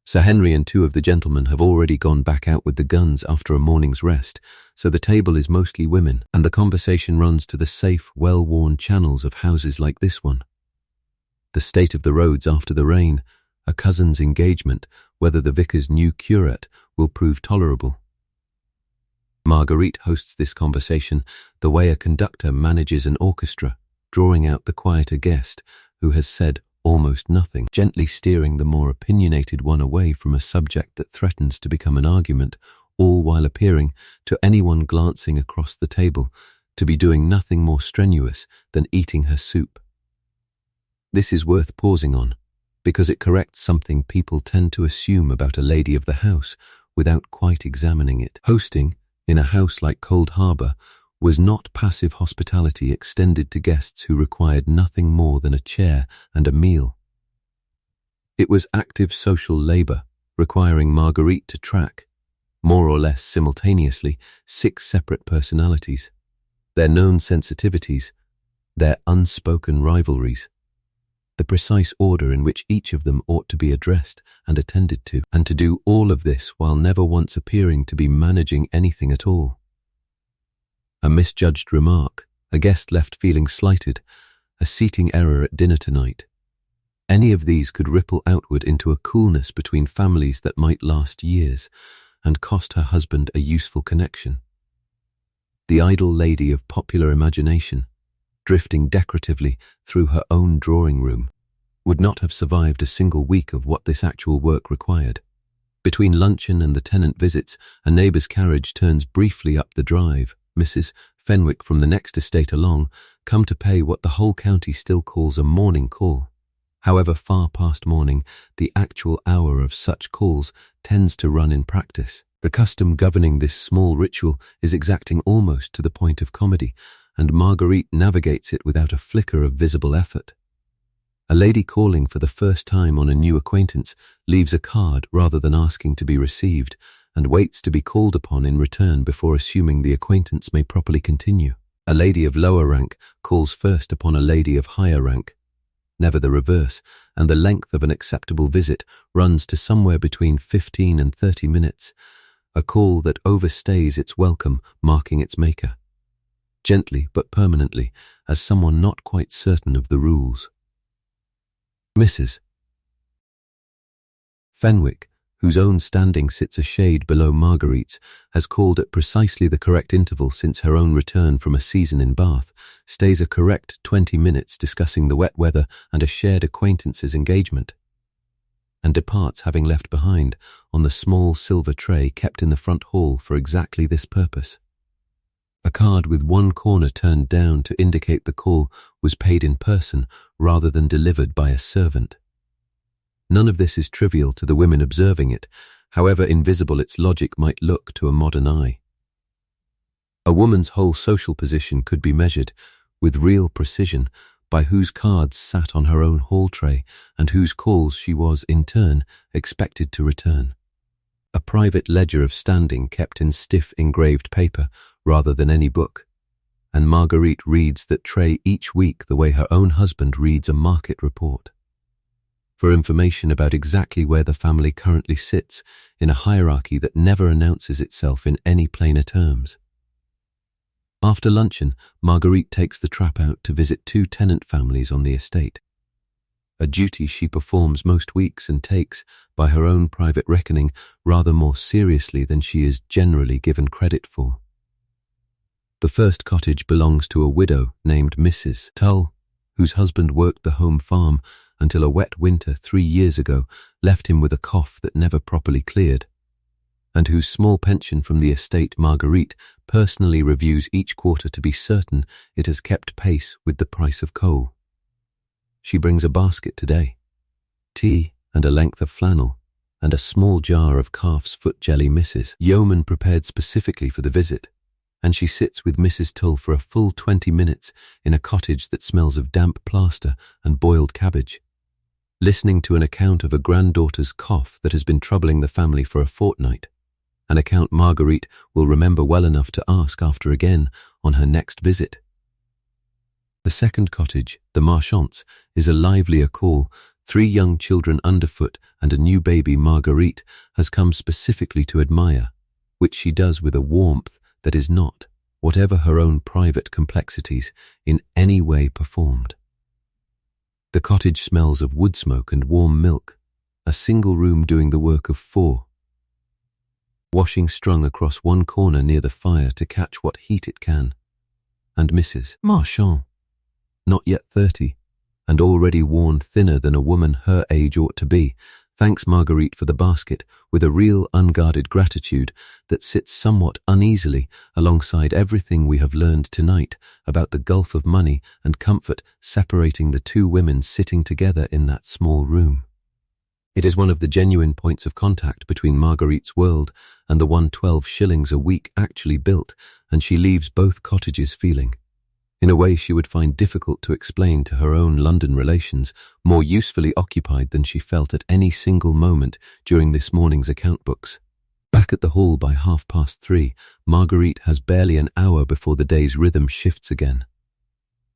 Sir Henry and 2 of the gentlemen have already gone back out with the guns after a morning's rest, so the table is mostly women, and the conversation runs to the safe, well-worn channels of houses like this one. The state of the roads after the rain, a cousin's engagement, whether the vicar's new curate will prove tolerable. Marguerite hosts this conversation the way a conductor manages an orchestra, drawing out the quieter guest who has said almost nothing, gently steering the more opinionated one away from a subject that threatens to become an argument, all while appearing, to anyone glancing across the table, to be doing nothing more strenuous than eating her soup. This is worth pausing on, because it corrects something people tend to assume about a lady of the house without quite examining it. Hosting, in a house like Cold Harbour, was not passive hospitality extended to guests who required nothing more than a chair and a meal. It was active social labour, requiring Marguerite to track, more or less simultaneously, 6 separate personalities, their known sensitivities, their unspoken rivalries, the precise order in which each of them ought to be addressed and attended to, and to do all of this while never once appearing to be managing anything at all. A misjudged remark, a guest left feeling slighted, a seating error at dinner tonight. Any of these could ripple outward into a coolness between families that might last years and cost her husband a useful connection. The idle lady of popular imagination, drifting decoratively through her own drawing room, would not have survived a single week of what this actual work required. Between luncheon and the tenant visits, a neighbour's carriage turns briefly up the drive. Mrs. Fenwick from the next estate along, come to pay what the whole county still calls a morning call. However far past morning, the actual hour of such calls tends to run in practice. The custom governing this small ritual is exacting almost to the point of comedy, and Marguerite navigates it without a flicker of visible effort. A lady calling for the first time on a new acquaintance leaves a card rather than asking to be received, and waits to be called upon in return before assuming the acquaintance may properly continue. A lady of lower rank calls first upon a lady of higher rank, never the reverse, and the length of an acceptable visit runs to somewhere between 15 and 30 minutes, a call that overstays its welcome, marking its maker, gently but permanently, as someone not quite certain of the rules. Mrs. Fenwick, whose own standing sits a shade below Marguerite's, has called at precisely the correct interval since her own return from a season in Bath, stays a correct 20 minutes discussing the wet weather and a shared acquaintance's engagement, and departs having left behind, on the small silver tray kept in the front hall for exactly this purpose, a card with one corner turned down to indicate the call was paid in person rather than delivered by a servant. None of this is trivial to the women observing it, however invisible its logic might look to a modern eye. A woman's whole social position could be measured, with real precision, by whose cards sat on her own hall tray and whose calls she was, in turn, expected to return. A private ledger of standing kept in stiff engraved paper rather than any book, and Marguerite reads that tray each week the way her own husband reads a market report, for information about exactly where the family currently sits in a hierarchy that never announces itself in any plainer terms. After luncheon, Marguerite takes the trap out to visit 2 tenant families on the estate, a duty she performs most weeks and takes, by her own private reckoning, rather more seriously than she is generally given credit for. The first cottage belongs to a widow named Mrs. Tull, whose husband worked the home farm until a wet winter 3 years ago left him with a cough that never properly cleared, and whose small pension from the estate Marguerite personally reviews each quarter to be certain it has kept pace with the price of coal. She brings a basket today, tea and a length of flannel, and a small jar of calf's foot jelly Mrs. Yeoman prepared specifically for the visit, and she sits with Mrs. Tull for a full 20 minutes in a cottage that smells of damp plaster and boiled cabbage, listening to an account of a granddaughter's cough that has been troubling the family for a fortnight, an account Marguerite will remember well enough to ask after again on her next visit. The second cottage, the Marchands, is a livelier call. 3 young children underfoot and a new baby Marguerite has come specifically to admire, which she does with a warmth that is not, whatever her own private complexities, in any way performed. The cottage smells of wood smoke and warm milk, a single room doing the work of 4. Washing strung across one corner near the fire to catch what heat it can, and Mrs. Marchand, not yet 30, and already worn thinner than a woman her age ought to be, thanks Marguerite for the basket with a real unguarded gratitude that sits somewhat uneasily alongside everything we have learned tonight about the gulf of money and comfort separating the 2 women sitting together in that small room. It is one of the genuine points of contact between Marguerite's world and the 112 shillings a week actually built, and she leaves both cottages feeling, in a way she would find difficult to explain to her own London relations, more usefully occupied than she felt at any single moment during this morning's account books. Back at the hall by 3:30, Marguerite has barely an hour before the day's rhythm shifts again.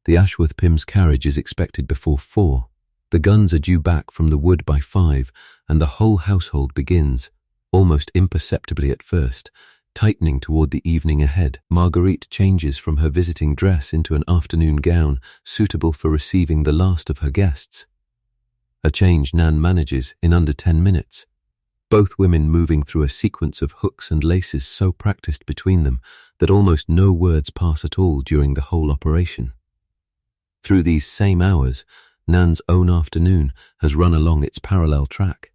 The Ashworth Pym's carriage is expected before 4. The guns are due back from the wood by 5, and the whole household begins, almost imperceptibly at first, tightening toward the evening ahead. Marguerite changes from her visiting dress into an afternoon gown suitable for receiving the last of her guests, a change Nan manages in under 10 minutes, both women moving through a sequence of hooks and laces so practiced between them that almost no words pass at all during the whole operation. Through these same hours, Nan's own afternoon has run along its parallel track,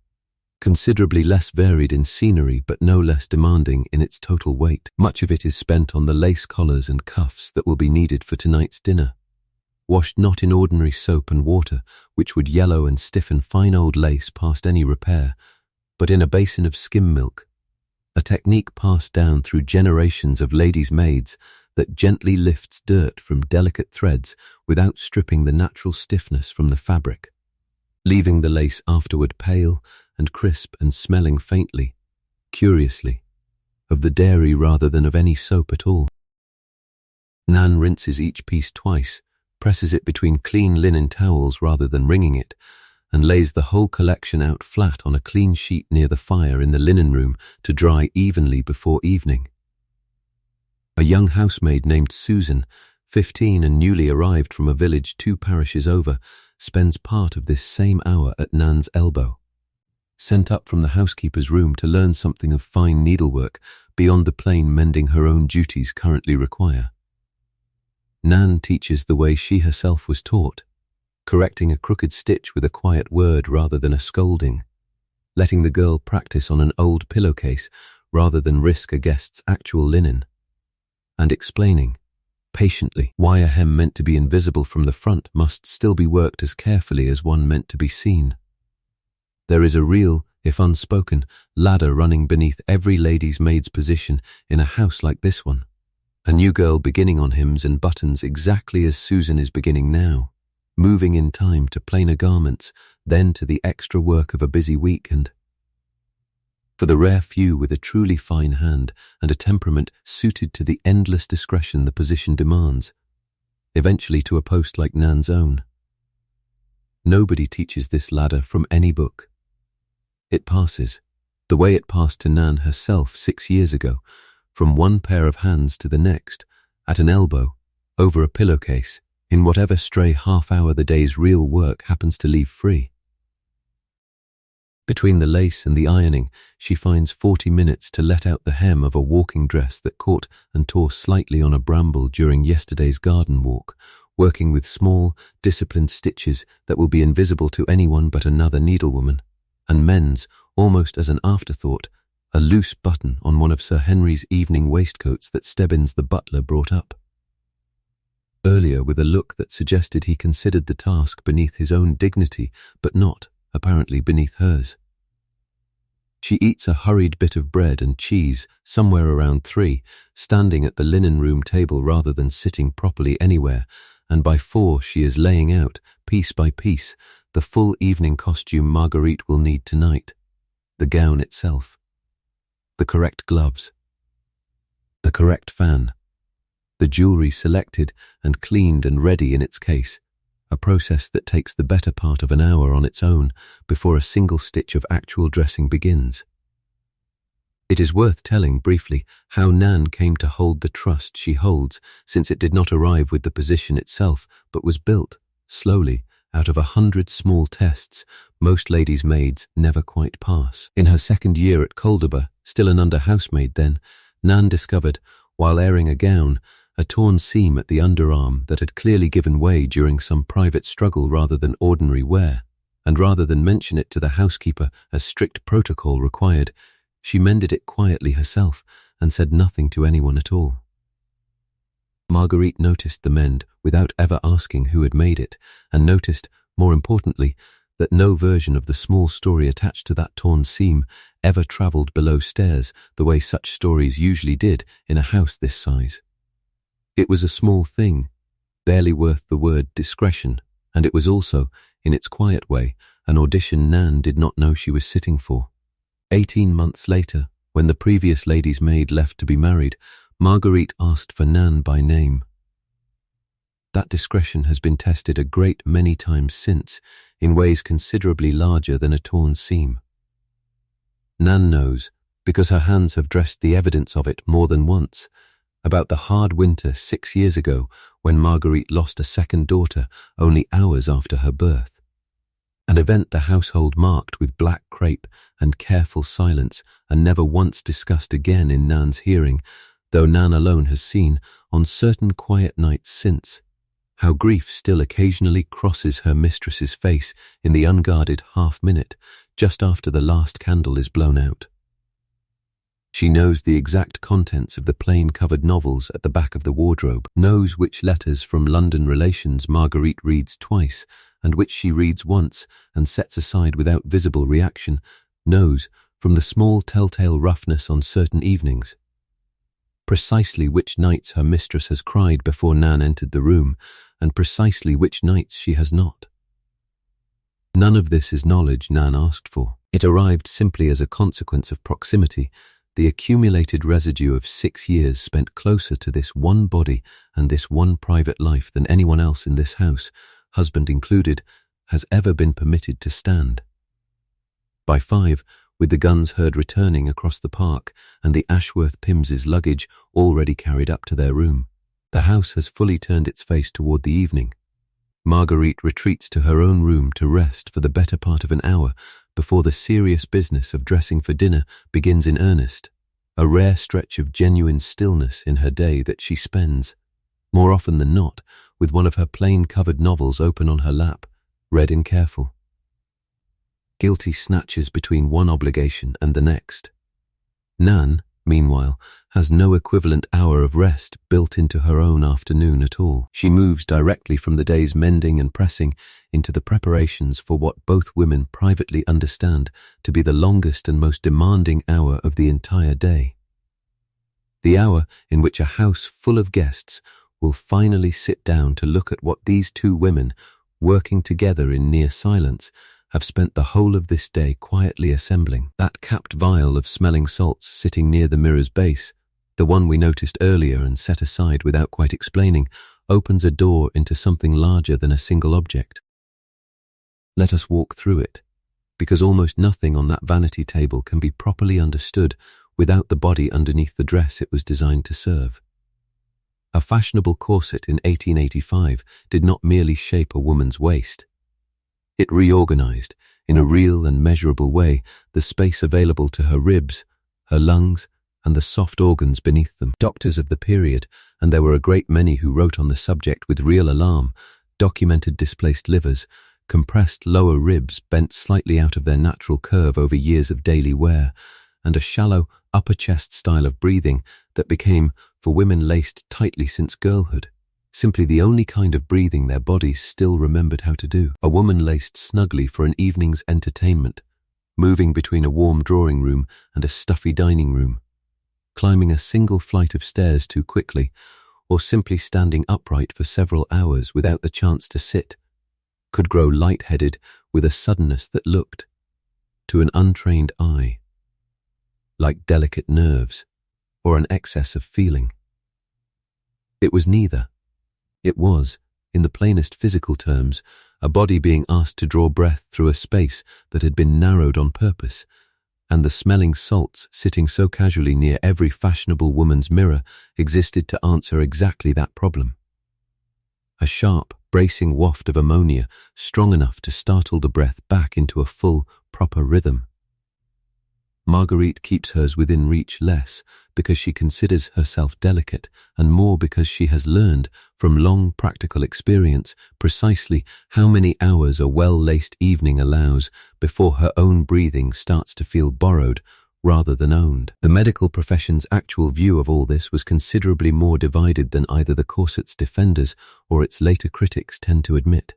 considerably less varied in scenery but no less demanding in its total weight. Much of it is spent on the lace collars and cuffs that will be needed for tonight's dinner. washed not in ordinary soap and water, which would yellow and stiffen fine old lace past any repair, but in a basin of skim milk, a technique passed down through generations of ladies' maids that gently lifts dirt from delicate threads without stripping the natural stiffness from the fabric, leaving the lace afterward pale and crisp and smelling faintly, curiously, of the dairy rather than of any soap at all. Nan rinses each piece twice, presses it between clean linen towels rather than wringing it, and lays the whole collection out flat on a clean sheet near the fire in the linen room to dry evenly before evening. A young housemaid named Susan, 15 and newly arrived from a village 2 parishes over, spends part of this same hour at Nan's elbow. Sent up from the housekeeper's room to learn something of fine needlework beyond the plain mending her own duties currently require. Nan teaches the way she herself was taught, correcting a crooked stitch with a quiet word rather than a scolding, letting the girl practice on an old pillowcase rather than risk a guest's actual linen, and explaining, patiently, why a hem meant to be invisible from the front must still be worked as carefully as one meant to be seen. There is a real, if unspoken, ladder running beneath every lady's maid's position in a house like this one. A new girl beginning on hems and buttons exactly as Susan is beginning now, moving in time to plainer garments, then to the extra work of a busy week, and for the rare few with a truly fine hand and a temperament suited to the endless discretion the position demands, eventually to a post like Nan's own. Nobody teaches this ladder from any book. It passes, the way it passed to Nan herself 6 years ago, from one pair of hands to the next, at an elbow, over a pillowcase, in whatever stray half-hour the day's real work happens to leave free. Between the lace and the ironing, she finds 40 minutes to let out the hem of a walking dress that caught and tore slightly on a bramble during yesterday's garden walk, working with small, disciplined stitches that will be invisible to anyone but another needlewoman, and mends, almost as an afterthought, a loose button on one of Sir Henry's evening waistcoats that Stebbins the butler brought up. Earlier, with a look that suggested he considered the task beneath his own dignity, but not, apparently, beneath hers. She eats a hurried bit of bread and cheese somewhere around 3, standing at the linen room table rather than sitting properly anywhere, and by 4 she is laying out, piece by piece, the full evening costume Marguerite will need tonight, the gown itself, the correct gloves, the correct fan, the jewelry selected and cleaned and ready in its case, a process that takes the better part of an hour on its own before a single stitch of actual dressing begins. It is worth telling briefly how Nan came to hold the trust she holds, since it did not arrive with the position itself, but was built, slowly, out of 100 small tests most ladies' maids never quite pass. In her 2nd year at Colderba, still an under-housemaid then, Nan discovered, while airing a gown, a torn seam at the underarm that had clearly given way during some private struggle rather than ordinary wear, and rather than mention it to the housekeeper as strict protocol required, she mended it quietly herself and said nothing to anyone at all. Marguerite noticed the mend without ever asking who had made it, and noticed, more importantly, that no version of the small story attached to that torn seam ever travelled below stairs the way such stories usually did in a house this size. It was a small thing, barely worth the word discretion, and it was also, in its quiet way, an audition Nan did not know she was sitting for. 18 months later, when the previous lady's maid left to be married, Marguerite asked for Nan by name. That discretion has been tested a great many times since, in ways considerably larger than a torn seam. Nan knows, because her hands have dressed the evidence of it more than once, about the hard winter 6 years ago when Marguerite lost a second daughter only hours after her birth. An event the household marked with black crepe and careful silence, and never once discussed again in Nan's hearing, though Nan alone has seen, on certain quiet nights since, how grief still occasionally crosses her mistress's face in the unguarded half-minute just after the last candle is blown out. She knows the exact contents of the plain-covered novels at the back of the wardrobe, knows which letters from London relations Marguerite reads twice, and which she reads once and sets aside without visible reaction, knows, from the small telltale roughness on certain evenings, precisely which nights her mistress has cried before Nan entered the room, and precisely which nights she has not. None of this is knowledge Nan asked for. It arrived simply as a consequence of proximity, the accumulated residue of 6 years spent closer to this one body and this one private life than anyone else in this house, husband included, has ever been permitted to stand. By 5, with the guns heard returning across the park and the Ashworth Pyms's luggage already carried up to their room, the house has fully turned its face toward the evening. Marguerite retreats to her own room to rest for the better part of an hour before the serious business of dressing for dinner begins in earnest, a rare stretch of genuine stillness in her day that she spends, more often than not, with one of her plain-covered novels open on her lap, read in careful. Guilty snatches between one obligation and the next. Nan, meanwhile, has no equivalent hour of rest built into her own afternoon at all. She moves directly from the day's mending and pressing into the preparations for what both women privately understand to be the longest and most demanding hour of the entire day. The hour in which a house full of guests will finally sit down to look at what these two women, working together in near silence, have spent the whole of this day quietly assembling. That capped vial of smelling salts sitting near the mirror's base, the one we noticed earlier and set aside without quite explaining, opens a door into something larger than a single object. Let us walk through it, because almost nothing on that vanity table can be properly understood without the body underneath the dress it was designed to serve. A fashionable corset in 1885 did not merely shape a woman's waist. It reorganized, in a real and measurable way, the space available to her ribs, her lungs, and the soft organs beneath them. Doctors of the period, and there were a great many who wrote on the subject with real alarm, documented displaced livers, compressed lower ribs bent slightly out of their natural curve over years of daily wear, and a shallow upper chest style of breathing that became, for women laced tightly since girlhood, simply the only kind of breathing their bodies still remembered how to do. A woman laced snugly for an evening's entertainment, moving between a warm drawing room and a stuffy dining room, climbing a single flight of stairs too quickly, or simply standing upright for several hours without the chance to sit, could grow light-headed with a suddenness that looked, to an untrained eye, like delicate nerves or an excess of feeling. It was neither. It was, in the plainest physical terms, a body being asked to draw breath through a space that had been narrowed on purpose, and the smelling salts sitting so casually near every fashionable woman's mirror existed to answer exactly that problem. A sharp, bracing waft of ammonia strong enough to startle the breath back into a full, proper rhythm. Marguerite keeps hers within reach less because she considers herself delicate, and more because she has learned from long practical experience precisely how many hours a well-laced evening allows before her own breathing starts to feel borrowed rather than owned. The medical profession's actual view of all this was considerably more divided than either the corset's defenders or its later critics tend to admit.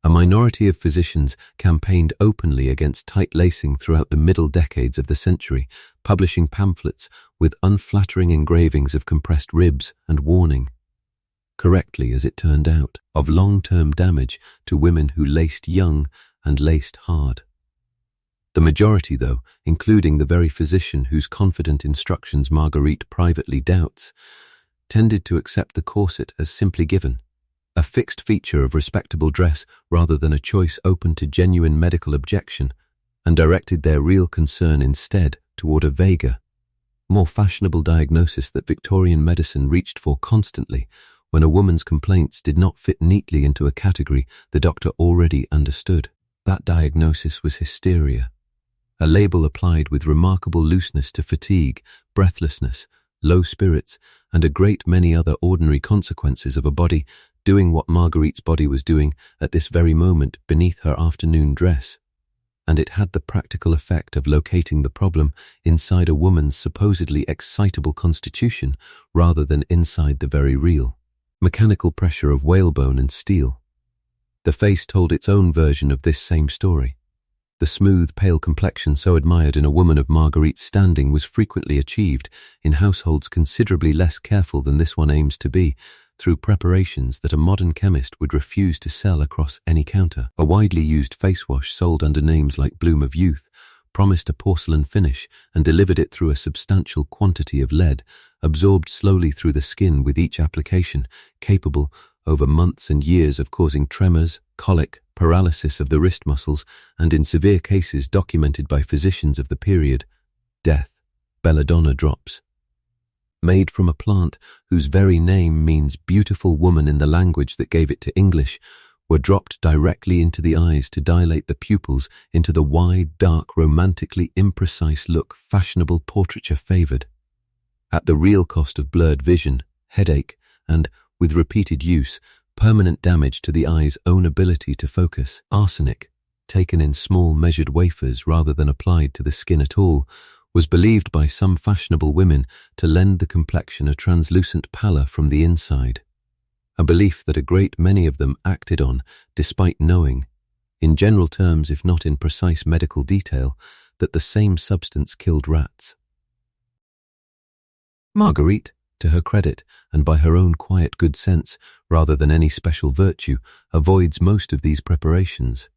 A minority of physicians campaigned openly against tight lacing throughout the middle decades of the century, publishing pamphlets with unflattering engravings of compressed ribs and warning, correctly as it turned out, of long-term damage to women who laced young and laced hard. The majority, though, including the very physician whose confident instructions Marguerite privately doubts, tended to accept the corset as simply given, a fixed feature of respectable dress rather than a choice open to genuine medical objection, and directed their real concern instead toward a vaguer, more fashionable diagnosis that Victorian medicine reached for constantly when a woman's complaints did not fit neatly into a category the doctor already understood. That diagnosis was hysteria, a label applied with remarkable looseness to fatigue, breathlessness, low spirits, and a great many other ordinary consequences of a body doing what Marguerite's body was doing at this very moment beneath her afternoon dress, and it had the practical effect of locating the problem inside a woman's supposedly excitable constitution rather than inside the very real, mechanical pressure of whalebone and steel. The face told its own version of this same story. The smooth, pale complexion so admired in a woman of Marguerite's standing was frequently achieved in households considerably less careful than this one aims to be, through preparations that a modern chemist would refuse to sell across any counter. A widely used face wash sold under names like Bloom of Youth promised a porcelain finish and delivered it through a substantial quantity of lead, absorbed slowly through the skin with each application, capable over months and years of causing tremors, colic, paralysis of the wrist muscles, and in severe cases documented by physicians of the period, death. Belladonna drops, made from a plant whose very name means beautiful woman in the language that gave it to English, were dropped directly into the eyes to dilate the pupils into the wide, dark, romantically imprecise look fashionable portraiture favored. At the real cost of blurred vision, headache, and, with repeated use, permanent damage to the eye's own ability to focus. Arsenic, taken in small measured wafers rather than applied to the skin at all, was believed by some fashionable women to lend the complexion a translucent pallor from the inside, a belief that a great many of them acted on despite knowing, in general terms if not in precise medical detail, that the same substance killed rats. Marguerite, to her credit, and by her own quiet good sense, rather than any special virtue, avoids most of these preparations,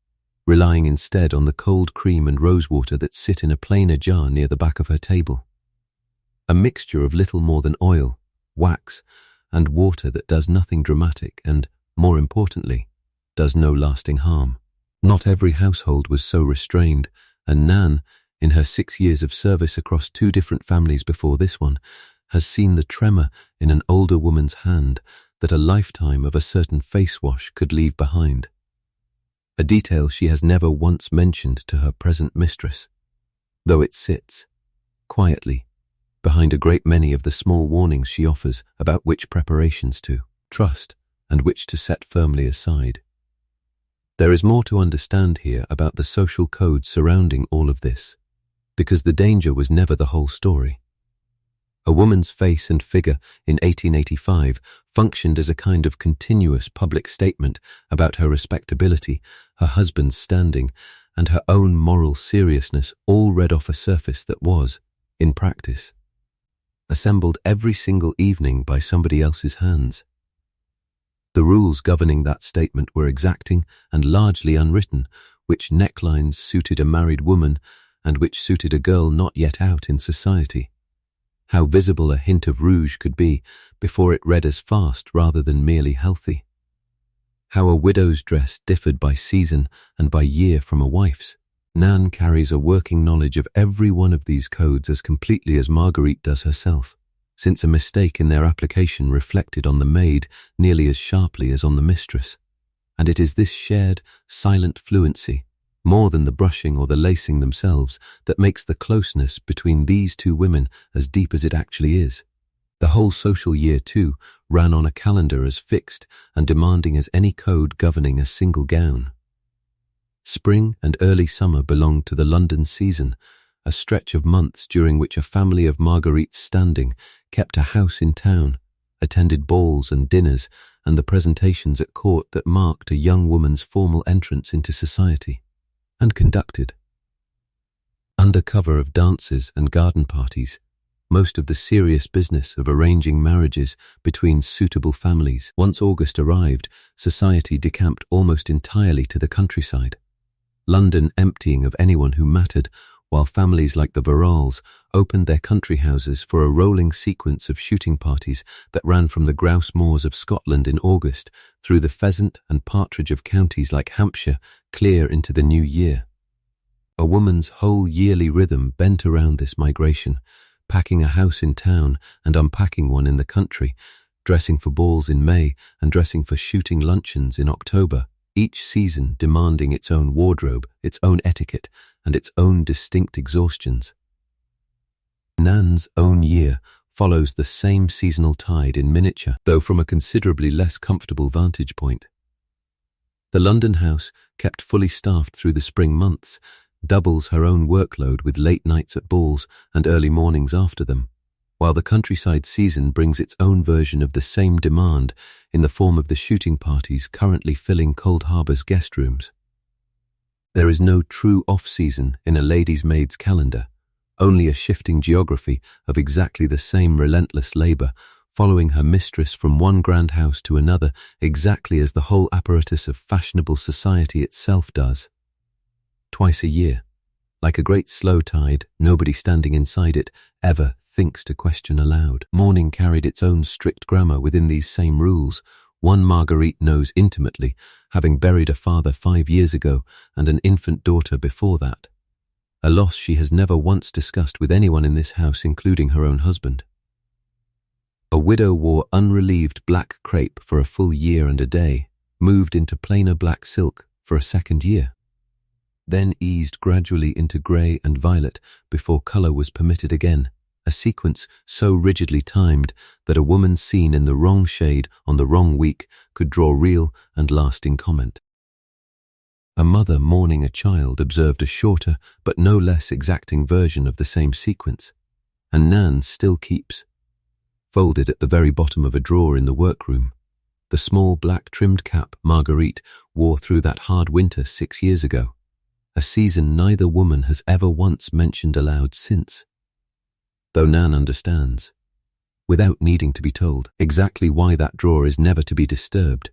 relying instead on the cold cream and rosewater that sit in a plainer jar near the back of her table. A mixture of little more than oil, wax, and water that does nothing dramatic and, more importantly, does no lasting harm. Not every household was so restrained, and Nan, in her 6 years of service across 2 different families before this one, has seen the tremor in an older woman's hand that a lifetime of a certain face wash could leave behind. A detail she has never once mentioned to her present mistress, though it sits, quietly, behind a great many of the small warnings she offers about which preparations to trust and which to set firmly aside. There is more to understand here about the social codes surrounding all of this, because the danger was never the whole story. A woman's face and figure in 1885 functioned as a kind of continuous public statement about her respectability, her husband's standing, and her own moral seriousness, all read off a surface that was, in practice, assembled every single evening by somebody else's hands. The rules governing that statement were exacting and largely unwritten, which necklines suited a married woman and which suited a girl not yet out in society. How visible a hint of rouge could be before it read as fast rather than merely healthy. How a widow's dress differed by season and by year from a wife's. Nan carries a working knowledge of every one of these codes as completely as Marguerite does herself, since a mistake in their application reflected on the maid nearly as sharply as on the mistress. And it is this shared, silent fluency, more than the brushing or the lacing themselves, that makes the closeness between these 2 women as deep as it actually is. The whole social year, too, ran on a calendar as fixed and demanding as any code governing a single gown. Spring and early summer belonged to the London season, a stretch of months during which a family of Marguerite's standing kept a house in town, attended balls and dinners and the presentations at court that marked a young woman's formal entrance into society, and conducted, under cover of dances and garden parties, most of the serious business of arranging marriages between suitable families. Once August arrived, society decamped almost entirely to the countryside, London emptying of anyone who mattered, while families like the Verrals opened their country houses for a rolling sequence of shooting parties that ran from the grouse moors of Scotland in August through the pheasant and partridge of counties like Hampshire clear into the new year. A woman's whole yearly rhythm bent around this migration, packing a house in town and unpacking one in the country, dressing for balls in May and dressing for shooting luncheons in October, each season demanding its own wardrobe, its own etiquette, and its own distinct exhaustions. Nan's own year follows the same seasonal tide in miniature, though from a considerably less comfortable vantage point. The London house, kept fully staffed through the spring months, doubles her own workload with late nights at balls and early mornings after them, while the countryside season brings its own version of the same demand in the form of the shooting parties currently filling Cold Harbour's guest rooms. There is no true off-season in a lady's maid's calendar, only a shifting geography of exactly the same relentless labour, following her mistress from one grand house to another exactly as the whole apparatus of fashionable society itself does. Twice a year, like a great slow tide, nobody standing inside it ever thinks to question aloud. Mourning carried its own strict grammar within these same rules. One Marguerite knows intimately, having buried a father 5 years ago and an infant daughter before that. A loss she has never once discussed with anyone in this house, including her own husband. A widow wore unrelieved black crepe for a full year and a day, moved into plainer black silk for a second year, then eased gradually into grey and violet before colour was permitted again, a sequence so rigidly timed that a woman seen in the wrong shade on the wrong week could draw real and lasting comment. A mother mourning a child observed a shorter but no less exacting version of the same sequence, and Nan still keeps, folded at the very bottom of a drawer in the workroom, the small black trimmed cap Marguerite wore through that hard winter 6 years ago, a season neither woman has ever once mentioned aloud since. Though Nan understands, without needing to be told, exactly why that drawer is never to be disturbed.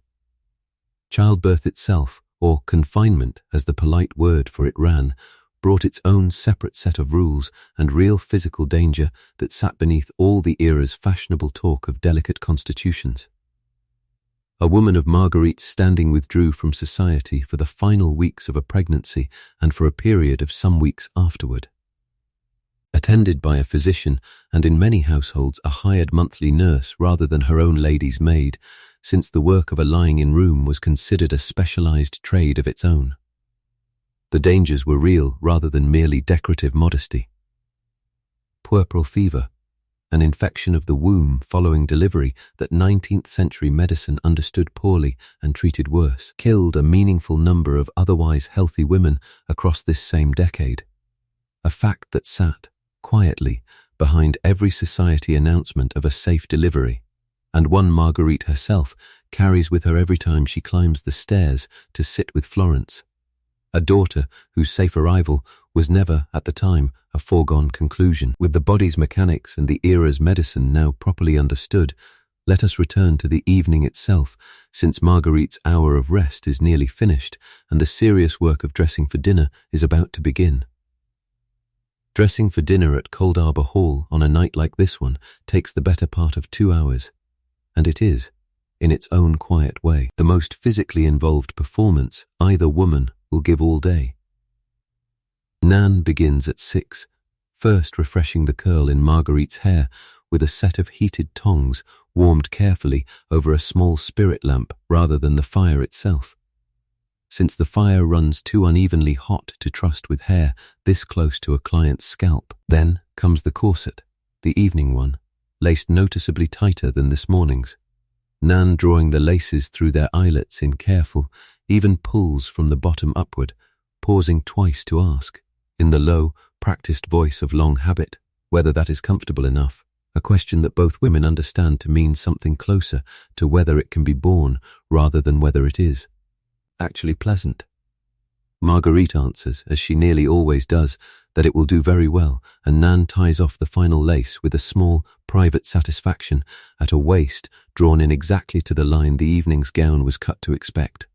Childbirth itself, or confinement as the polite word for it ran, brought its own separate set of rules and real physical danger that sat beneath all the era's fashionable talk of delicate constitutions. A woman of Marguerite's standing withdrew from society for the final weeks of a pregnancy and for a period of some weeks afterward. Attended by a physician and in many households a hired monthly nurse rather than her own lady's maid, since the work of a lying-in room was considered a specialized trade of its own. The dangers were real rather than merely decorative modesty. Puerperal fever, an infection of the womb following delivery that 19th century medicine understood poorly and treated worse, killed a meaningful number of otherwise healthy women across this same decade, a fact that sat quietly behind every society announcement of a safe delivery, and one Marguerite herself carries with her every time she climbs the stairs to sit with Florence, a daughter whose safe arrival was never, at the time, a foregone conclusion. With the body's mechanics and the era's medicine now properly understood, let us return to the evening itself, since Marguerite's hour of rest is nearly finished and the serious work of dressing for dinner is about to begin. Dressing for dinner at Cold Harbour Hall on a night like this one takes the better part of 2 hours, and it is, in its own quiet way, the most physically involved performance either woman will give all day. Nan begins at 6, first refreshing the curl in Marguerite's hair with a set of heated tongs warmed carefully over a small spirit lamp rather than the fire itself, since the fire runs too unevenly hot to trust with hair this close to a client's scalp. Then comes the corset, the evening one, laced noticeably tighter than this morning's, Nan drawing the laces through their eyelets in careful, even pulls from the bottom upward, pausing twice to ask, in the low, practiced voice of long habit, whether that is comfortable enough, a question that both women understand to mean something closer to whether it can be borne rather than whether it is actually pleasant. Marguerite answers, as she nearly always does, that it will do very well, and Nan ties off the final lace with a small, private satisfaction at a waist drawn in exactly to the line the evening's gown was cut to expect.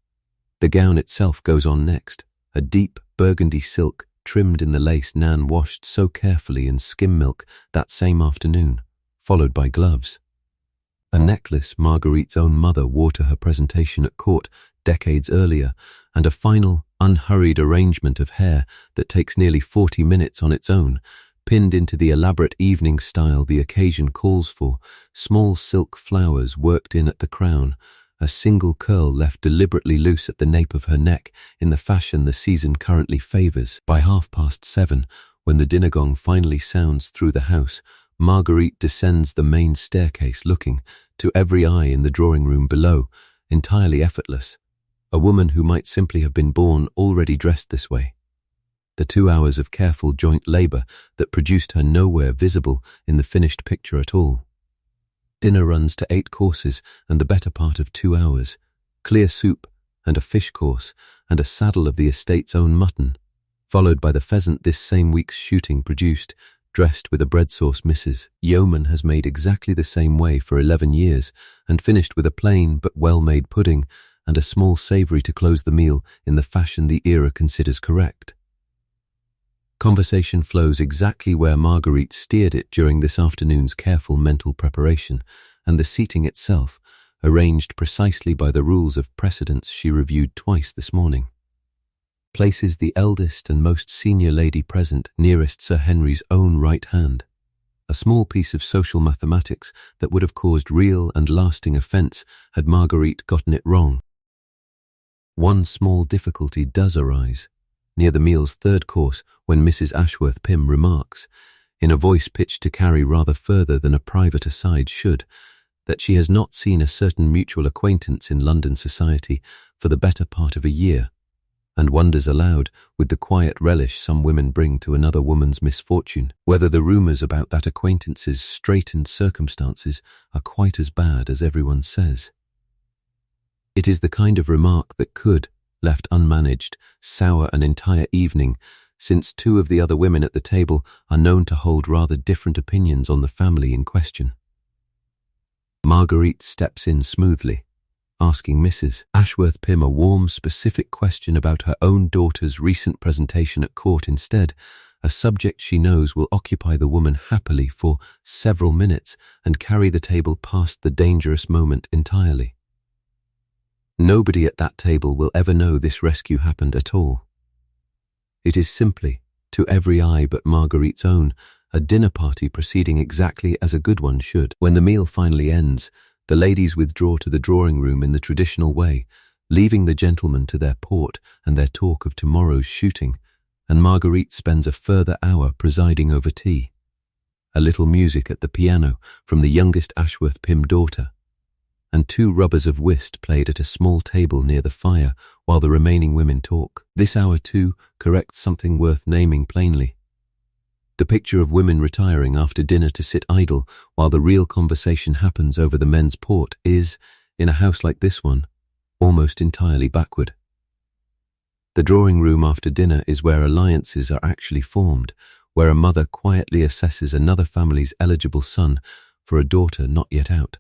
The gown itself goes on next, a deep burgundy silk trimmed in the lace Nan washed so carefully in skim milk that same afternoon, followed by gloves. A necklace Marguerite's own mother wore to her presentation at court decades earlier, and a final, unhurried arrangement of hair that takes nearly 40 minutes on its own, pinned into the elaborate evening style the occasion calls for, small silk flowers worked in at the crown, a single curl left deliberately loose at the nape of her neck in the fashion the season currently favours. By 7:30, when the dinner gong finally sounds through the house, Marguerite descends the main staircase looking, to every eye in the drawing room below, entirely effortless, a woman who might simply have been born already dressed this way. the 2 hours of careful joint labour that produced her nowhere visible in the finished picture at all. Dinner runs to 8 courses and the better part of 2 hours, clear soup and a fish course and a saddle of the estate's own mutton, followed by the pheasant this same week's shooting produced, dressed with a bread sauce Mrs. Yeoman has made exactly the same way for 11 years, and finished with a plain but well-made pudding and a small savoury to close the meal in the fashion the era considers correct. Conversation flows exactly where Marguerite steered it during this afternoon's careful mental preparation, and the seating itself, arranged precisely by the rules of precedence she reviewed twice this morning, places the eldest and most senior lady present nearest Sir Henry's own right hand, a small piece of social mathematics that would have caused real and lasting offence had Marguerite gotten it wrong. One small difficulty does arise, near the meal's third course, when Mrs. Ashworth Pym remarks, in a voice pitched to carry rather further than a private aside should, that she has not seen a certain mutual acquaintance in London society for the better part of a year, and wonders aloud, with the quiet relish some women bring to another woman's misfortune, whether the rumours about that acquaintance's straitened circumstances are quite as bad as everyone says. It is the kind of remark that could, left unmanaged, sour an entire evening, since 2 of the other women at the table are known to hold rather different opinions on the family in question. Marguerite steps in smoothly, asking Mrs. Ashworth Pym a warm, specific question about her own daughter's recent presentation at court instead, a subject she knows will occupy the woman happily for several minutes and carry the table past the dangerous moment entirely. Nobody at that table will ever know this rescue happened at all. It is simply, to every eye but Marguerite's own, a dinner party proceeding exactly as a good one should. When the meal finally ends, the ladies withdraw to the drawing room in the traditional way, leaving the gentlemen to their port and their talk of tomorrow's shooting, and Marguerite spends a further hour presiding over tea. A little music at the piano from the youngest Ashworth Pym daughter, and 2 rubbers of whist played at a small table near the fire while the remaining women talk. This hour, too, corrects something worth naming plainly. The picture of women retiring after dinner to sit idle while the real conversation happens over the men's port is, in a house like this one, almost entirely backward. The drawing room after dinner is where alliances are actually formed, where a mother quietly assesses another family's eligible son for a daughter not yet out,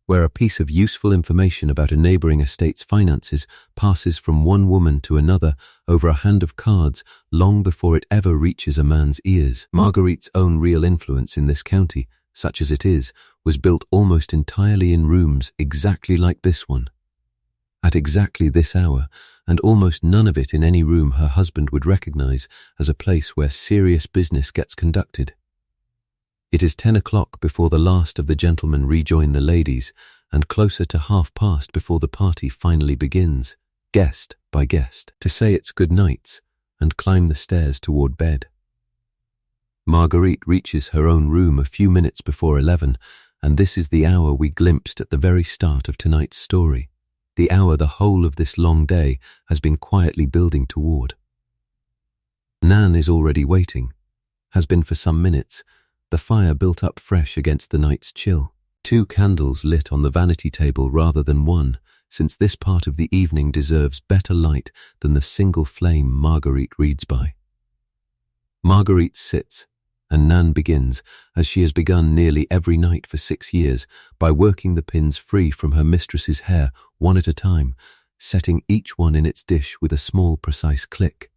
where a piece of useful information about a neighbouring estate's finances passes from one woman to another over a hand of cards long before it ever reaches a man's ears. Marguerite's own real influence in this county, such as it is, was built almost entirely in rooms exactly like this one, at exactly this hour, and almost none of it in any room her husband would recognise as a place where serious business gets conducted. It is 10 o'clock before the last of the gentlemen rejoin the ladies, and closer to past before the party finally begins, guest by guest, to say its good nights and climb the stairs toward bed. Marguerite reaches her own room a few minutes before 11, and this is the hour we glimpsed at the very start of tonight's story, the hour the whole of this long day has been quietly building toward. Nan is already waiting, has been for some minutes, the fire built up fresh against the night's chill. 2 candles lit on the vanity table rather than 1, since this part of the evening deserves better light than the single flame Marguerite reads by. Marguerite sits, and Nan begins, as she has begun nearly every night for 6 years, by working the pins free from her mistress's hair one at a time, setting each one in its dish with a small precise click,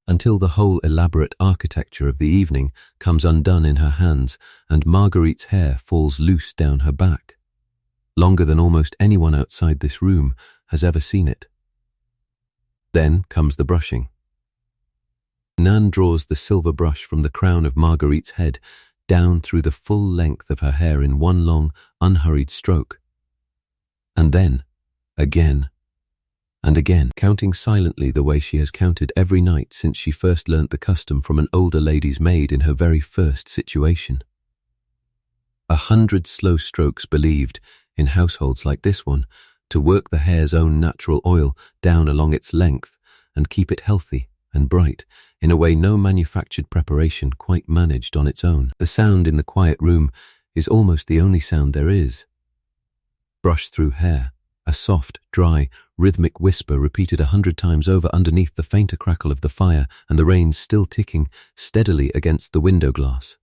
until the whole elaborate architecture of the evening comes undone in her hands and Marguerite's hair falls loose down her back, longer than almost anyone outside this room has ever seen it. Then comes the brushing. Nan draws the silver brush from the crown of Marguerite's head down through the full length of her hair in one long, unhurried stroke, and then, again, and again, counting silently the way she has counted every night since she first learnt the custom from an older lady's maid in her very first situation. 100 slow strokes believed, in households like this one, to work the hair's own natural oil down along its length and keep it healthy and bright in a way no manufactured preparation quite managed on its own. The sound in the quiet room is almost the only sound there is. Brush through hair, a soft, dry, rhythmic whisper repeated 100 times over underneath the fainter crackle of the fire and the rain still ticking steadily against the window glass.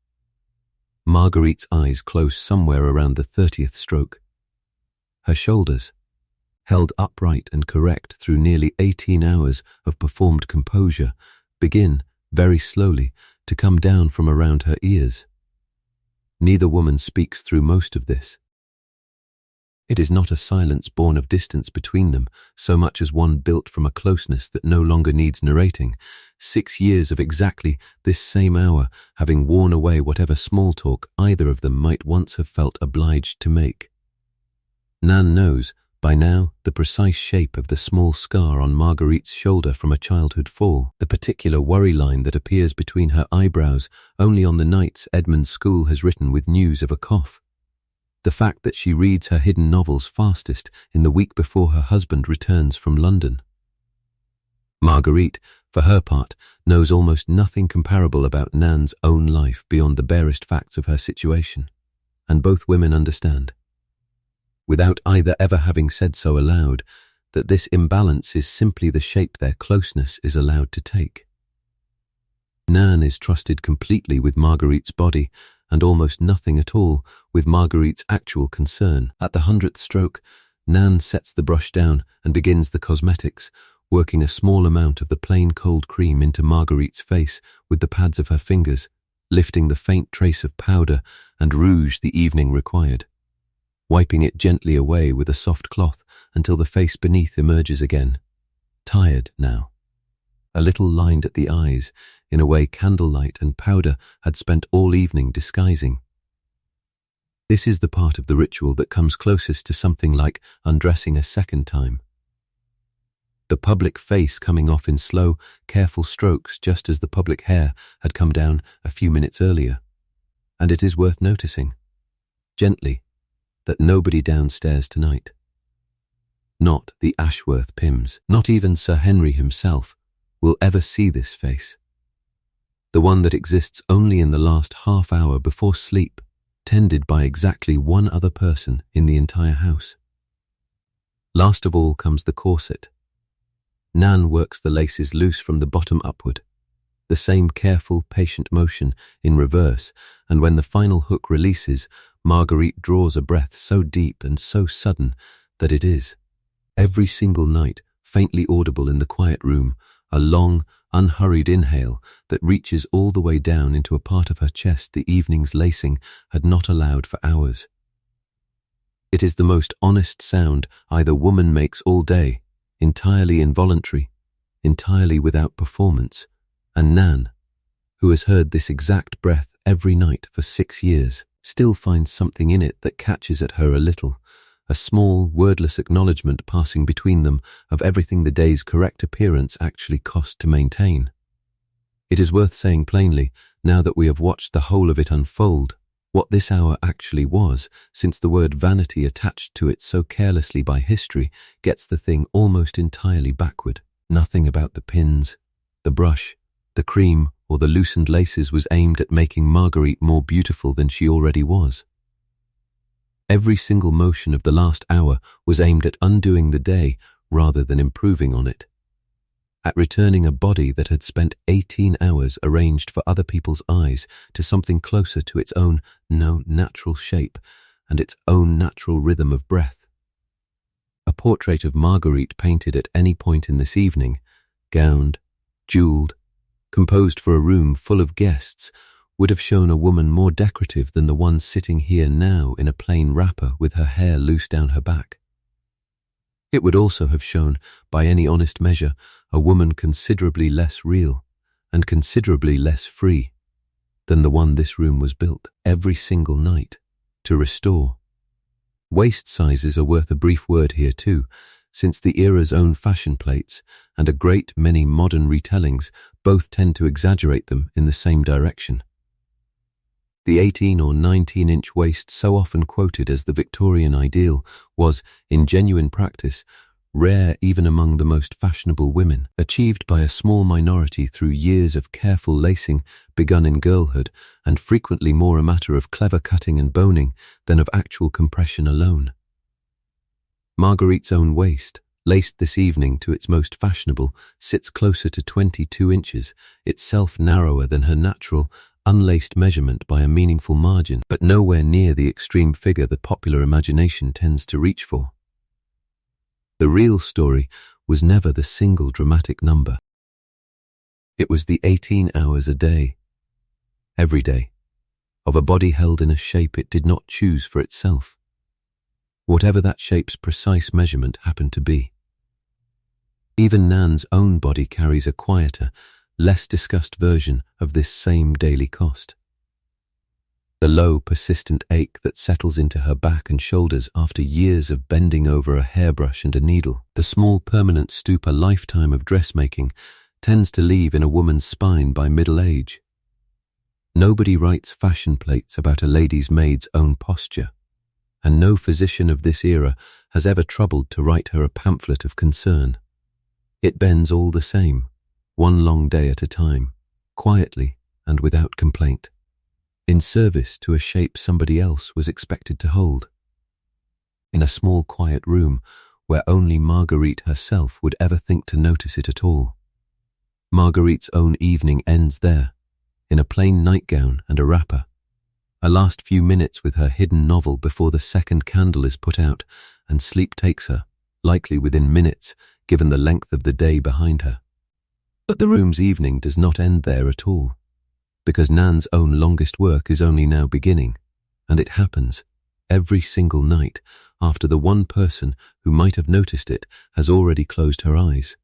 Marguerite's eyes close somewhere around the 30th stroke. Her shoulders, held upright and correct through nearly 18 hours of performed composure, begin, very slowly, to come down from around her ears. Neither woman speaks through most of this. It is not a silence born of distance between them, so much as one built from a closeness that no longer needs narrating. 6 years of exactly this same hour, having worn away whatever small talk either of them might once have felt obliged to make. Nan knows, by now, the precise shape of the small scar on Marguerite's shoulder from a childhood fall, the particular worry line that appears between her eyebrows only on the nights Edmund's school has written with news of a cough. The fact that she reads her hidden novels fastest in the week before her husband returns from London. Marguerite, for her part, knows almost nothing comparable about Nan's own life beyond the barest facts of her situation, and both women understand, without either ever having said so aloud, that this imbalance is simply the shape their closeness is allowed to take. Nan is trusted completely with Marguerite's body, and almost nothing at all with Marguerite's actual concern. At the 100th stroke, Nan sets the brush down and begins the cosmetics, working a small amount of the plain cold cream into Marguerite's face with the pads of her fingers, lifting the faint trace of powder and rouge the evening required, wiping it gently away with a soft cloth until the face beneath emerges again, tired now, a little lined at the eyes, in a way candlelight and powder had spent all evening disguising. This is the part of the ritual that comes closest to something like undressing a second time. The public face coming off in slow, careful strokes just as the public hair had come down a few minutes earlier. And it is worth noticing, gently, that nobody downstairs tonight. Not the Ashworth Pyms, not even Sir Henry himself, will ever see this face. The one that exists only in the last half hour before sleep, tended by exactly one other person in the entire house. Last of all comes the corset. Nan works the laces loose from the bottom upward, the same careful, patient motion in reverse, and when the final hook releases, Marguerite draws a breath so deep and so sudden that it is, every single night, faintly audible in the quiet room, a long, unhurried inhale that reaches all the way down into a part of her chest the evening's lacing had not allowed for hours. It is the most honest sound either woman makes all day, entirely involuntary, entirely without performance, and Nan, who has heard this exact breath every night for 6 years, still finds something in it that catches at her a little, a small, wordless acknowledgement passing between them of everything the day's correct appearance actually cost to maintain. It is worth saying plainly, now that we have watched the whole of it unfold, what this hour actually was, since the word vanity attached to it so carelessly by history gets the thing almost entirely backward. Nothing about the pins, the brush, the cream, or the loosened laces was aimed at making Marguerite more beautiful than she already was. Every single motion of the last hour was aimed at undoing the day rather than improving on it, at returning a body that had spent 18 hours arranged for other people's eyes to something closer to its own natural shape and its own natural rhythm of breath. A portrait of Marguerite painted at any point in this evening, gowned, jewelled, composed for a room full of guests, would have shown a woman more decorative than the one sitting here now in a plain wrapper with her hair loose down her back. It would also have shown, by any honest measure, a woman considerably less real and considerably less free than the one this room was built every single night to restore. Waist sizes are worth a brief word here too, since the era's own fashion plates and a great many modern retellings both tend to exaggerate them in the same direction. The 18 or 19-inch waist so often quoted as the Victorian ideal was, in genuine practice, rare even among the most fashionable women, achieved by a small minority through years of careful lacing begun in girlhood, and frequently more a matter of clever cutting and boning than of actual compression alone. Marguerite's own waist, laced this evening to its most fashionable, sits closer to 22 inches, itself narrower than her natural, unlaced measurement by a meaningful margin, but nowhere near the extreme figure the popular imagination tends to reach for. The real story was never the single dramatic number. It was the 18 hours a day, every day, of a body held in a shape it did not choose for itself, whatever that shape's precise measurement happened to be. Even Nan's own body carries a quieter, less discussed version of this same daily cost. The low, persistent ache that settles into her back and shoulders after years of bending over a hairbrush and a needle, the small permanent stoop a lifetime of dressmaking, tends to leave in a woman's spine by middle age. Nobody writes fashion plates about a lady's maid's own posture, and no physician of this era has ever troubled to write her a pamphlet of concern. It bends all the same, one long day at a time, quietly and without complaint, in service to a shape somebody else was expected to hold. In a small quiet room where only Marguerite herself would ever think to notice it at all. Marguerite's own evening ends there, in a plain nightgown and a wrapper, a last few minutes with her hidden novel before the second candle is put out and sleep takes her, likely within minutes, given the length of the day behind her. But the room's evening does not end there at all, because Nan's own longest work is only now beginning, and it happens every single night after the one person who might have noticed it has already closed her eyes.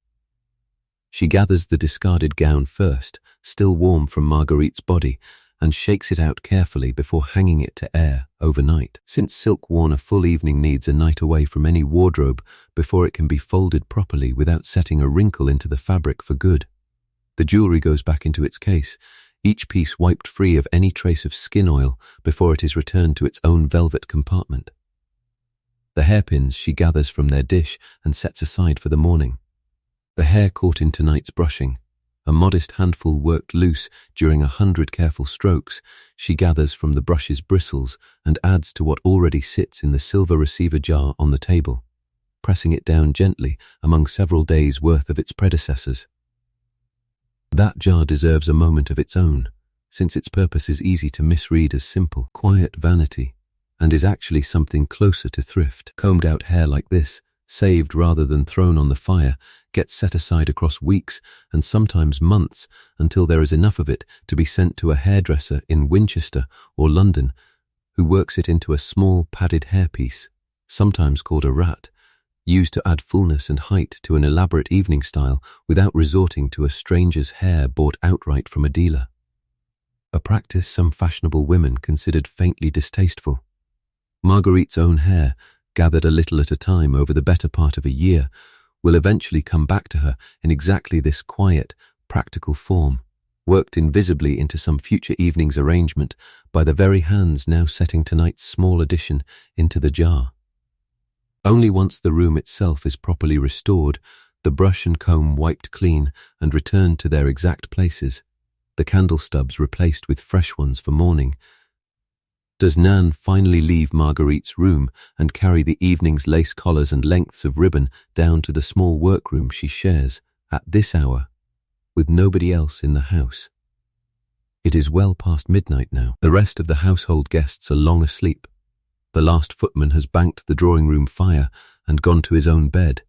She gathers the discarded gown first, still warm from Marguerite's body, and shakes it out carefully before hanging it to air overnight, since silk worn a full evening needs a night away from any wardrobe before it can be folded properly without setting a wrinkle into the fabric for good. The jewelry goes back into its case, each piece wiped free of any trace of skin oil before it is returned to its own velvet compartment. The hairpins she gathers from their dish and sets aside for the morning. The hair caught in tonight's brushing, a modest handful worked loose during 100 careful strokes, she gathers from the brush's bristles and adds to what already sits in the silver receiver jar on the table, pressing it down gently among several days' worth of its predecessors. That jar deserves a moment of its own, since its purpose is easy to misread as simple, quiet vanity, and is actually something closer to thrift. Combed out hair like this, saved rather than thrown on the fire, gets set aside across weeks and sometimes months until there is enough of it to be sent to a hairdresser in Winchester or London, who works it into a small padded hairpiece, sometimes called a rat, used to add fullness and height to an elaborate evening style without resorting to a stranger's hair bought outright from a dealer. A practice some fashionable women considered faintly distasteful. Marguerite's own hair, gathered a little at a time over the better part of a year, will eventually come back to her in exactly this quiet, practical form, worked invisibly into some future evening's arrangement by the very hands now setting tonight's small addition into the jar. Only once the room itself is properly restored, the brush and comb wiped clean and returned to their exact places, the candle stubs replaced with fresh ones for morning, does Nan finally leave Marguerite's room and carry the evening's lace collars and lengths of ribbon down to the small workroom she shares, at this hour, with nobody else in the house. It is well past midnight now. The rest of the household guests are long asleep. The last footman has banked the drawing-room fire and gone to his own bed,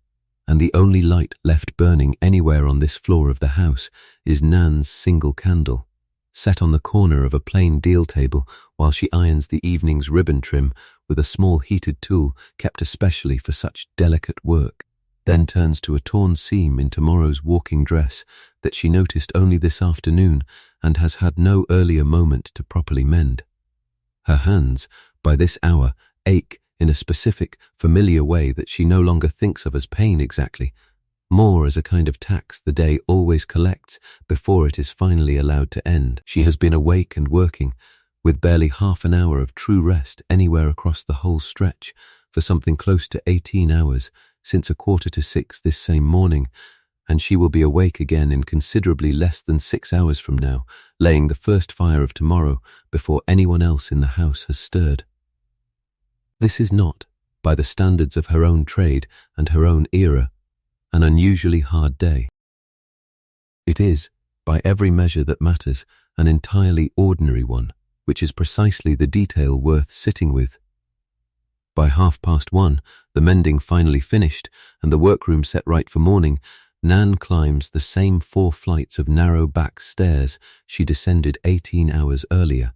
and the only light left burning anywhere on this floor of the house is Nan's single candle, set on the corner of a plain deal table while she irons the evening's ribbon trim with a small heated tool kept especially for such delicate work, then turns to a torn seam in tomorrow's walking dress that she noticed only this afternoon and has had no earlier moment to properly mend. Her hands, by this hour, ache in a specific, familiar way that she no longer thinks of as pain exactly, more as a kind of tax the day always collects before it is finally allowed to end. She has been awake and working, with barely half an hour of true rest anywhere across the whole stretch, for something close to 18 hours since 5:45 this same morning, and she will be awake again in considerably less than 6 hours from now, laying the first fire of tomorrow before anyone else in the house has stirred. This is not, by the standards of her own trade and her own era, an unusually hard day. It is, by every measure that matters, an entirely ordinary one, which is precisely the detail worth sitting with. By 1:30, the mending finally finished and the workroom set right for morning, Nan climbs the same 4 flights of narrow back stairs she descended 18 hours earlier,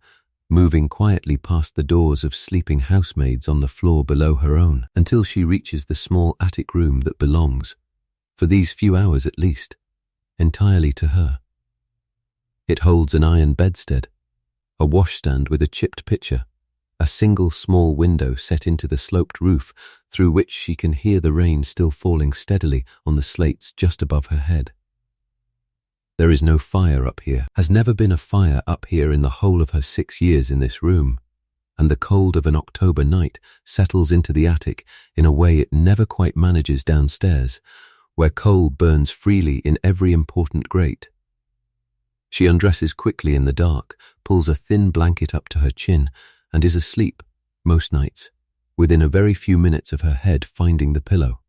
moving quietly past the doors of sleeping housemaids on the floor below her own, until she reaches the small attic room that belongs, for these few hours at least, entirely to her. It holds an iron bedstead, a washstand with a chipped pitcher, a single small window set into the sloped roof through which she can hear the rain still falling steadily on the slates just above her head. There is no fire up here, has never been a fire up here in the whole of her 6 years in this room, and the cold of an October night settles into the attic in a way it never quite manages downstairs, where coal burns freely in every important grate. She undresses quickly in the dark, pulls a thin blanket up to her chin, and is asleep, most nights, within a very few minutes of her head finding the pillow.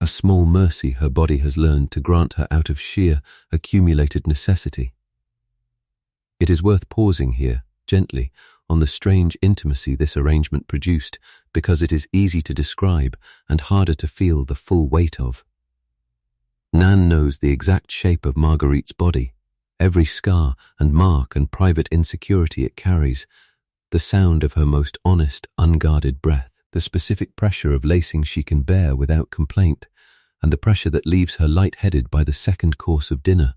A small mercy her body has learned to grant her out of sheer, accumulated necessity. It is worth pausing here, gently, on the strange intimacy this arrangement produced, because it is easy to describe and harder to feel the full weight of. Nan knows the exact shape of Marguerite's body, every scar and mark and private insecurity it carries, the sound of her most honest, unguarded breath, the specific pressure of lacing she can bear without complaint, and the pressure that leaves her light-headed by the second course of dinner.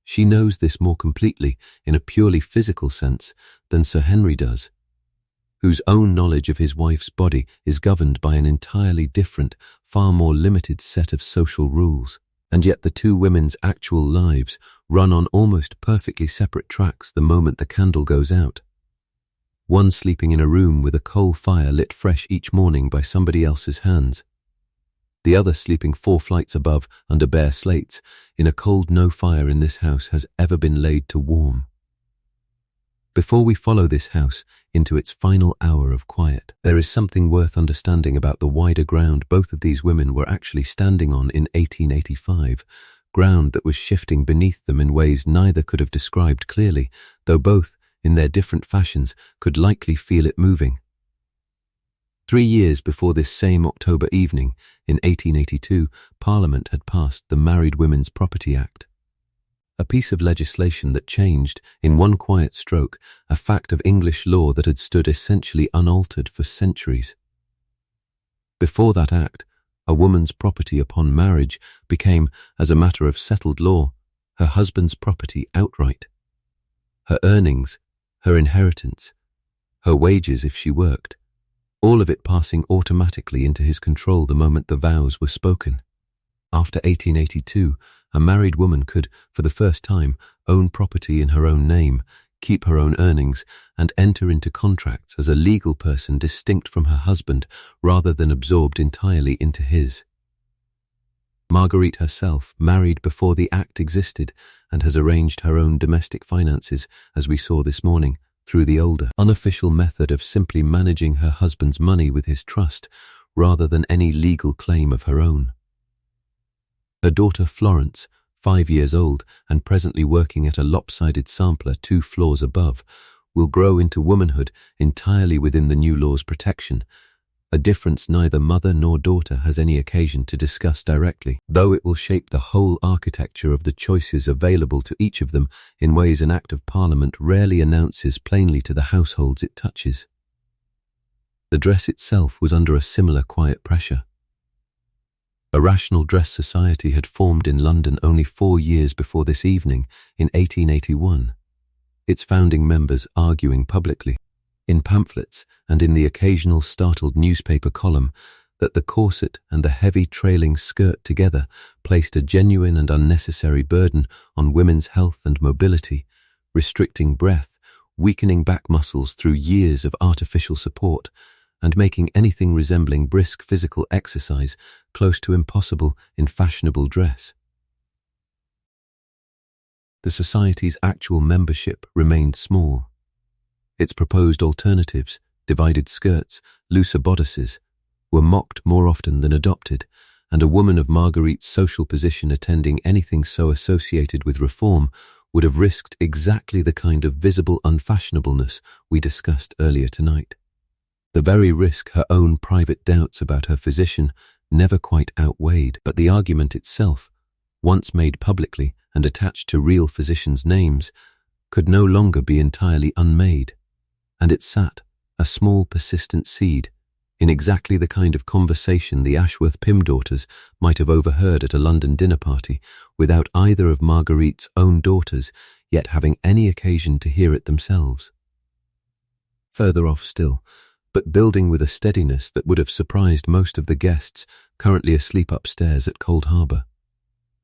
She knows this more completely, in a purely physical sense, than Sir Henry does, whose own knowledge of his wife's body is governed by an entirely different, far more limited set of social rules. And yet the two women's actual lives run on almost perfectly separate tracks the moment the candle goes out. One sleeping in a room with a coal fire lit fresh each morning by somebody else's hands. The other sleeping 4 flights above under bare slates in a cold no fire in this house has ever been laid to warm. Before we follow this house into its final hour of quiet, there is something worth understanding about the wider ground both of these women were actually standing on in 1885, ground that was shifting beneath them in ways neither could have described clearly, though both, in their different fashions, could likely feel it moving. 3 years before this same October evening, in 1882, Parliament had passed the Married Women's Property Act, a piece of legislation that changed, in one quiet stroke, a fact of English law that had stood essentially unaltered for centuries. Before that act, a woman's property upon marriage became, as a matter of settled law, her husband's property outright. Her earnings, her inheritance, her wages if she worked, all of it passing automatically into his control the moment the vows were spoken. After 1882, a married woman could, for the first time, own property in her own name, keep her own earnings, and enter into contracts as a legal person distinct from her husband rather than absorbed entirely into his. Marguerite herself married before the act existed and has arranged her own domestic finances, as we saw this morning, through the older, unofficial method of simply managing her husband's money with his trust rather than any legal claim of her own. Her daughter Florence, 5 years old and presently working at a lopsided sampler 2 floors above, will grow into womanhood entirely within the new law's protection, a difference neither mother nor daughter has any occasion to discuss directly, though it will shape the whole architecture of the choices available to each of them in ways an Act of Parliament rarely announces plainly to the households it touches. The dress itself was under a similar quiet pressure. A rational dress society had formed in London only 4 years before this evening, in 1881, its founding members arguing publicly, in pamphlets and in the occasional startled newspaper column, that the corset and the heavy trailing skirt together placed a genuine and unnecessary burden on women's health and mobility, restricting breath, weakening back muscles through years of artificial support, and making anything resembling brisk physical exercise close to impossible in fashionable dress. The society's actual membership remained small. Its proposed alternatives, divided skirts, looser bodices, were mocked more often than adopted, and a woman of Marguerite's social position attending anything so associated with reform would have risked exactly the kind of visible unfashionableness we discussed earlier tonight. The very risk her own private doubts about her physician never quite outweighed, but the argument itself, once made publicly and attached to real physicians' names, could no longer be entirely unmade, and it sat, a small persistent seed, in exactly the kind of conversation the Ashworth Pym daughters might have overheard at a London dinner party, without either of Marguerite's own daughters yet having any occasion to hear it themselves. Further off still, but building with a steadiness that would have surprised most of the guests currently asleep upstairs at Cold Harbour,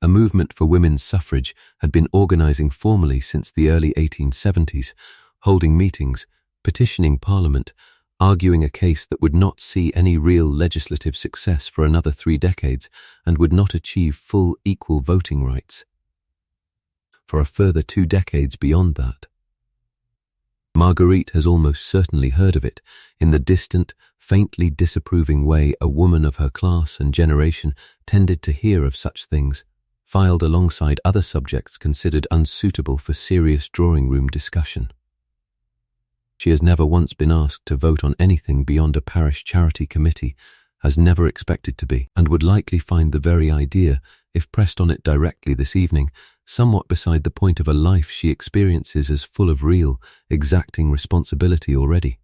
a movement for women's suffrage had been organising formally since the early 1870s, holding meetings, petitioning Parliament, arguing a case that would not see any real legislative success for another 3 decades and would not achieve full equal voting rights for a further 2 decades beyond that. Marguerite has almost certainly heard of it in the distant, faintly disapproving way a woman of her class and generation tended to hear of such things, filed alongside other subjects considered unsuitable for serious drawing-room discussion. She has never once been asked to vote on anything beyond a parish charity committee, has never expected to be, and would likely find the very idea, if pressed on it directly this evening, somewhat beside the point of a life she experiences as full of real, exacting responsibility already.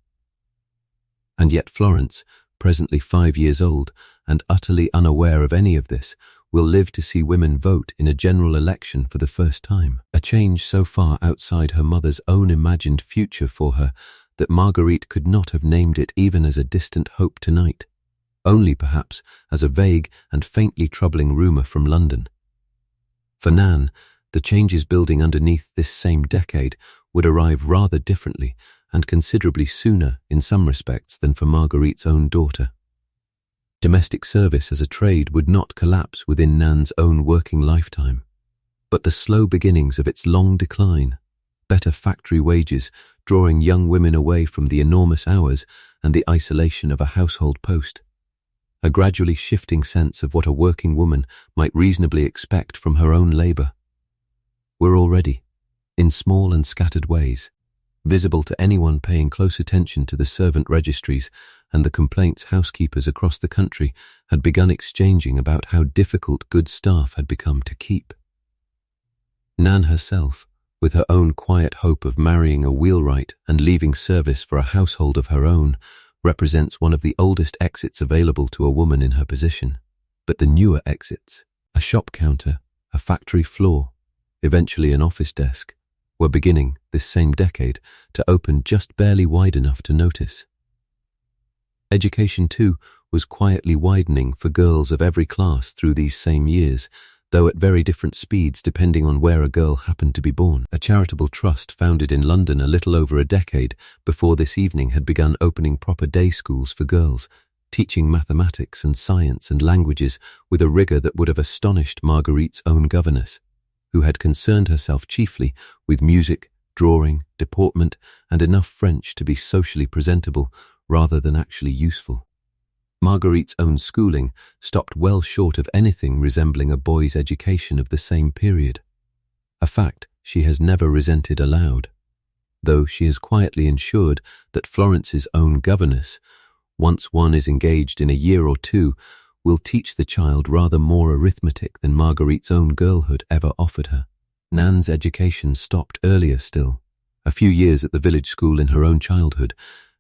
And yet Florence, presently 5 years old, and utterly unaware of any of this, will live to see women vote in a general election for the first time, a change so far outside her mother's own imagined future for her that Marguerite could not have named it even as a distant hope tonight, only perhaps as a vague and faintly troubling rumour from London. For Nan, the changes building underneath this same decade would arrive rather differently and considerably sooner in some respects than for Marguerite's own daughter. Domestic service as a trade would not collapse within Nan's own working lifetime, but the slow beginnings of its long decline, better factory wages drawing young women away from the enormous hours and the isolation of a household post, a gradually shifting sense of what a working woman might reasonably expect from her own labour, were already, in small and scattered ways, visible to anyone paying close attention to the servant registries and the complaints housekeepers across the country had begun exchanging about how difficult good staff had become to keep. Nan herself, with her own quiet hope of marrying a wheelwright and leaving service for a household of her own, represents one of the oldest exits available to a woman in her position. But the newer exits, a shop counter, a factory floor, eventually an office desk, were beginning, this same decade, to open just barely wide enough to notice. Education, too, was quietly widening for girls of every class through these same years, though at very different speeds depending on where a girl happened to be born. A charitable trust founded in London a little over a decade before this evening had begun opening proper day schools for girls, teaching mathematics and science and languages with a rigour that would have astonished Marguerite's own governess, who had concerned herself chiefly with music, drawing, deportment, and enough French to be socially presentable rather than actually useful. Marguerite's own schooling stopped well short of anything resembling a boy's education of the same period, a fact she has never resented aloud, though she has quietly ensured that Florence's own governess, once one is engaged in a year or two, will teach the child rather more arithmetic than Marguerite's own girlhood ever offered her. Nan's education stopped earlier still, a few years at the village school in her own childhood,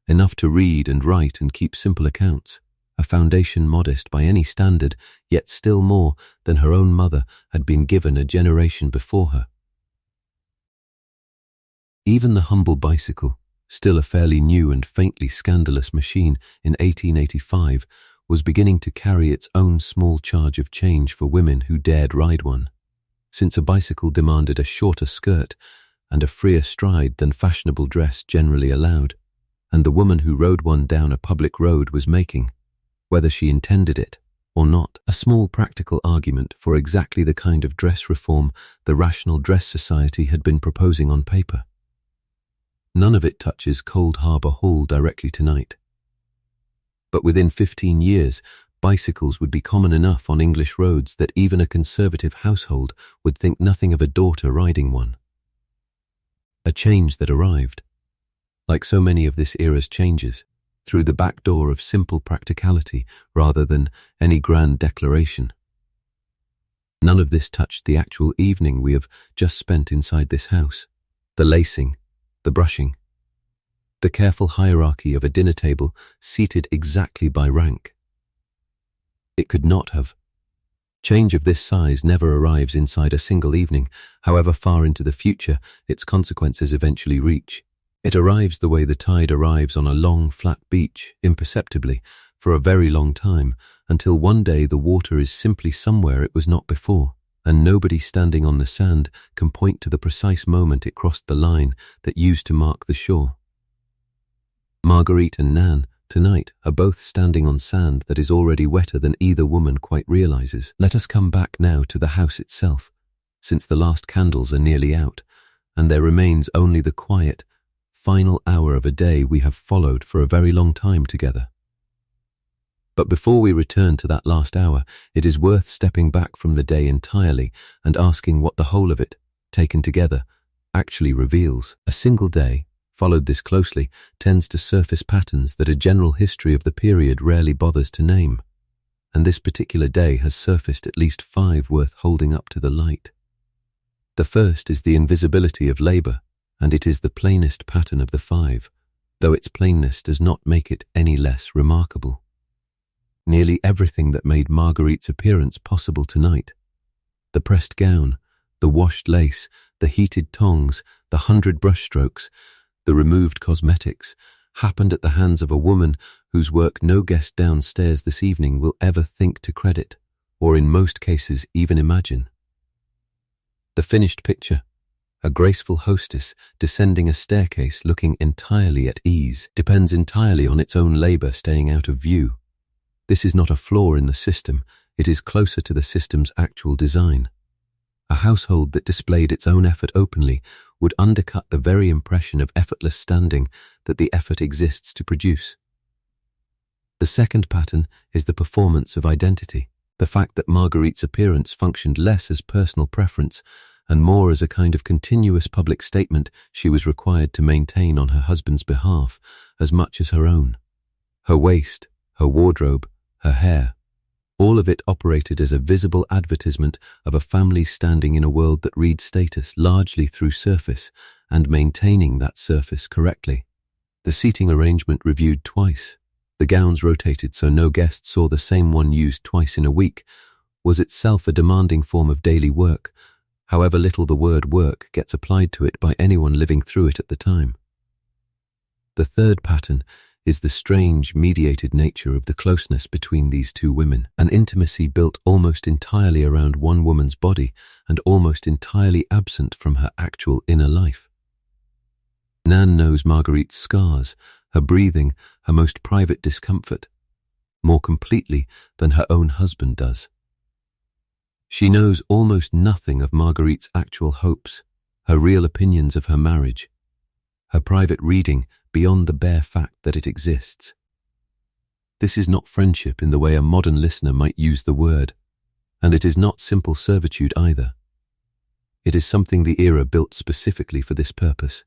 enough to read and write and keep simple accounts, a foundation modest by any standard, yet still more than her own mother had been given a generation before her. Even the humble bicycle, still a fairly new and faintly scandalous machine in 1885, was beginning to carry its own small charge of change for women who dared ride one, since a bicycle demanded a shorter skirt and a freer stride than fashionable dress generally allowed, and the woman who rode one down a public road was making, whether she intended it or not, a small practical argument for exactly the kind of dress reform the Rational Dress Society had been proposing on paper. None of it touches Cold Harbour Hall directly tonight. But within 15 years, bicycles would be common enough on English roads that even a conservative household would think nothing of a daughter riding one. A change that arrived, like so many of this era's changes, through the back door of simple practicality rather than any grand declaration. None of this touched the actual evening we have just spent inside this house. The lacing, the brushing, the careful hierarchy of a dinner table seated exactly by rank. It could not have. Change of this size never arrives inside a single evening, however far into the future its consequences eventually reach. It arrives the way the tide arrives on a long, flat beach, imperceptibly, for a very long time, until one day the water is simply somewhere it was not before, and nobody standing on the sand can point to the precise moment it crossed the line that used to mark the shore. Marguerite and Nan, tonight, are both standing on sand that is already wetter than either woman quite realizes. Let us come back now to the house itself, since the last candles are nearly out, and there remains only the quiet, final hour of a day we have followed for a very long time together. But before we return to that last hour, it is worth stepping back from the day entirely and asking what the whole of it, taken together, actually reveals. A single day, followed this closely, tends to surface patterns that a general history of the period rarely bothers to name, and this particular day has surfaced at least 5 worth holding up to the light. The first is the invisibility of labour, and it is the plainest pattern of the 5, though its plainness does not make it any less remarkable. Nearly everything that made Marguerite's appearance possible tonight, the pressed gown, the washed lace, the heated tongs, the 100 brushstrokes, the removed cosmetics, happened at the hands of a woman whose work no guest downstairs this evening will ever think to credit, or in most cases even imagine. The finished picture, a graceful hostess descending a staircase looking entirely at ease, depends entirely on its own labour staying out of view. This is not a flaw in the system, it is closer to the system's actual design. A household that displayed its own effort openly would undercut the very impression of effortless standing that the effort exists to produce. The second pattern is the performance of identity, the fact that Marguerite's appearance functioned less as personal preference and more as a kind of continuous public statement she was required to maintain on her husband's behalf as much as her own. Her waist, her wardrobe, her hair, all of it operated as a visible advertisement of a family standing in a world that reads status largely through surface and maintaining that surface correctly. The seating arrangement reviewed twice, the gowns rotated so no guest saw the same one used twice in a week, was itself a demanding form of daily work, however little the word work gets applied to it by anyone living through it at the time. The third pattern is the strange, mediated nature of the closeness between these two women, an intimacy built almost entirely around one woman's body and almost entirely absent from her actual inner life. Nan knows Marguerite's scars, her breathing, her most private discomfort, more completely than her own husband does. She knows almost nothing of Marguerite's actual hopes, her real opinions of her marriage, her private reading beyond the bare fact that it exists. This is not friendship in the way a modern listener might use the word, and it is not simple servitude either. It is something the era built specifically for this purpose,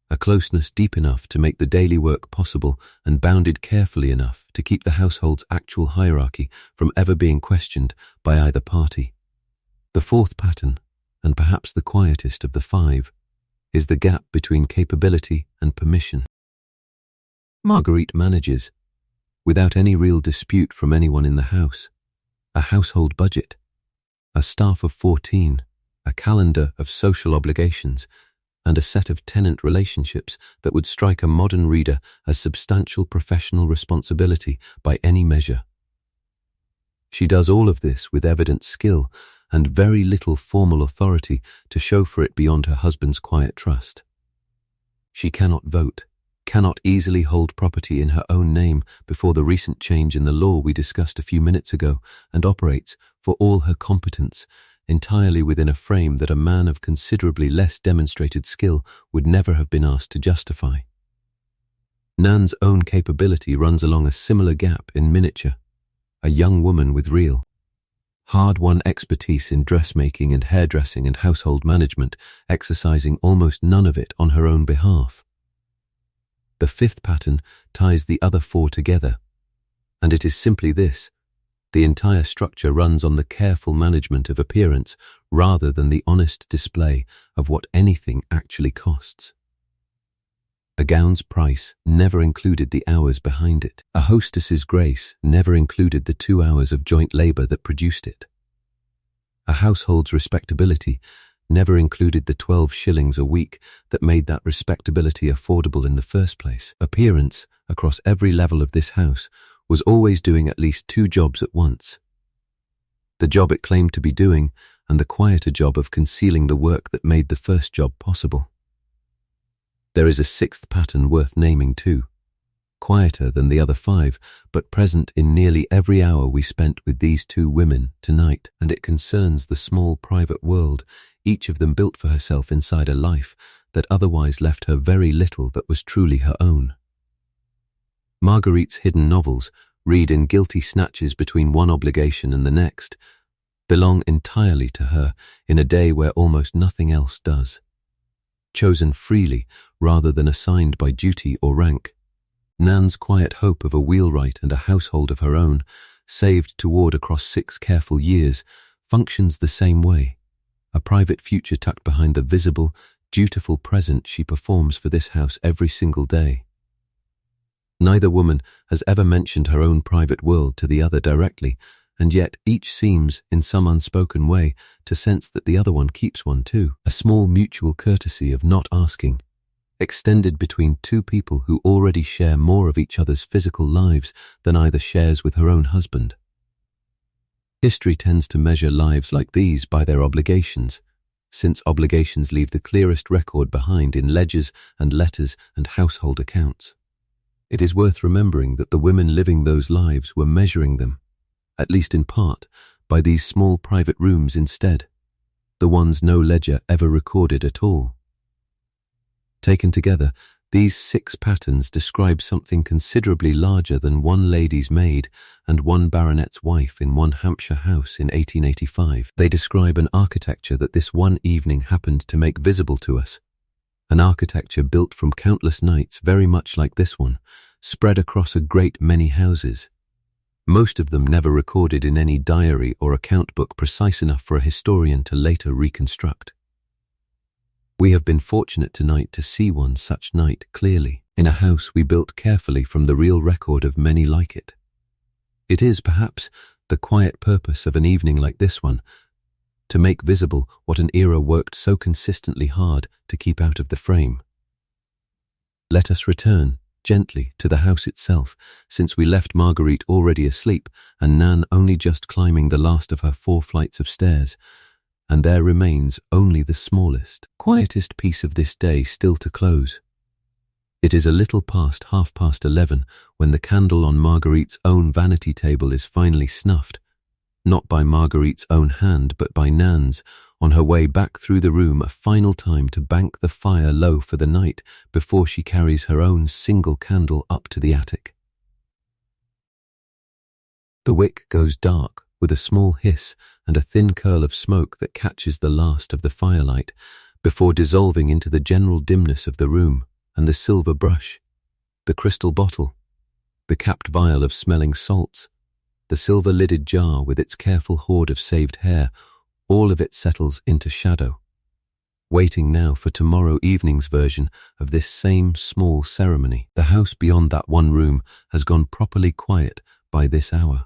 a closeness deep enough to make the daily work possible and bounded carefully enough to keep the household's actual hierarchy from ever being questioned by either party. The fourth pattern, and perhaps the quietest of the 5, is the gap between capability and permission. Marguerite manages, without any real dispute from anyone in the house, a household budget, a staff of 14, a calendar of social obligations, and a set of tenant relationships that would strike a modern reader as substantial professional responsibility by any measure. She does all of this with evident skill and very little formal authority to show for it beyond her husband's quiet trust. She cannot vote, cannot easily hold property in her own name before the recent change in the law we discussed a few minutes ago, and operates, for all her competence, entirely within a frame that a man of considerably less demonstrated skill would never have been asked to justify. Nan's own capability runs along a similar gap in miniature, a young woman with real, hard-won expertise in dressmaking and hairdressing and household management, exercising almost none of it on her own behalf. The fifth pattern ties the other four together, and it is simply this: the entire structure runs on the careful management of appearance rather than the honest display of what anything actually costs. A gown's price never included the hours behind it. A hostess's grace never included the 2 hours of joint labor that produced it. A household's respectability never included the 12 shillings a week that made that respectability affordable in the first place. Appearance, across every level of this house, was always doing at least 2 jobs at once. The job it claimed to be doing, and the quieter job of concealing the work that made the first job possible. There is a sixth pattern worth naming too, quieter than the other 5, but present in nearly every hour we spent with these 2 women tonight, and it concerns the small private world, each of them built for herself inside a life that otherwise left her very little that was truly her own. Marguerite's hidden novels, read in guilty snatches between one obligation and the next, belong entirely to her in a day where almost nothing else does. Chosen freely rather than assigned by duty or rank, Nan's quiet hope of a wheelwright and a household of her own, saved toward across 6 careful years, functions the same way. A private future tucked behind the visible, dutiful present she performs for this house every single day. Neither woman has ever mentioned her own private world to the other directly, and yet each seems, in some unspoken way, to sense that the other one keeps one too. A small mutual courtesy of not asking, extended between 2 people who already share more of each other's physical lives than either shares with her own husband. History tends to measure lives like these by their obligations, since obligations leave the clearest record behind in ledgers and letters and household accounts. It is worth remembering that the women living those lives were measuring them, at least in part, by these small private rooms instead, the ones no ledger ever recorded at all. Taken together, these 6 patterns describe something considerably larger than one lady's maid and one baronet's wife in one Hampshire house in 1885. They describe an architecture that this one evening happened to make visible to us, an architecture built from countless nights very much like this one, spread across a great many houses, most of them never recorded in any diary or account book precise enough for a historian to later reconstruct. We have been fortunate tonight to see one such night clearly, in a house we built carefully from the real record of many like it. It is, perhaps, the quiet purpose of an evening like this one, to make visible what an era worked so consistently hard to keep out of the frame. Let us return, gently, to the house itself, since we left Marguerite already asleep and Nan only just climbing the last of her 4 flights of stairs, and there remains only the smallest, quietest piece of this day still to close. It is a little past 11:30 when the candle on Marguerite's own vanity table is finally snuffed, not by Marguerite's own hand but by Nan's, on her way back through the room a final time to bank the fire low for the night before she carries her own single candle up to the attic. The wick goes dark with a small hiss and a thin curl of smoke that catches the last of the firelight before dissolving into the general dimness of the room, and the silver brush, the crystal bottle, the capped vial of smelling salts, the silver-lidded jar with its careful hoard of saved hair, all of it settles into shadow, waiting now for tomorrow evening's version of this same small ceremony. The house beyond that one room has gone properly quiet by this hour.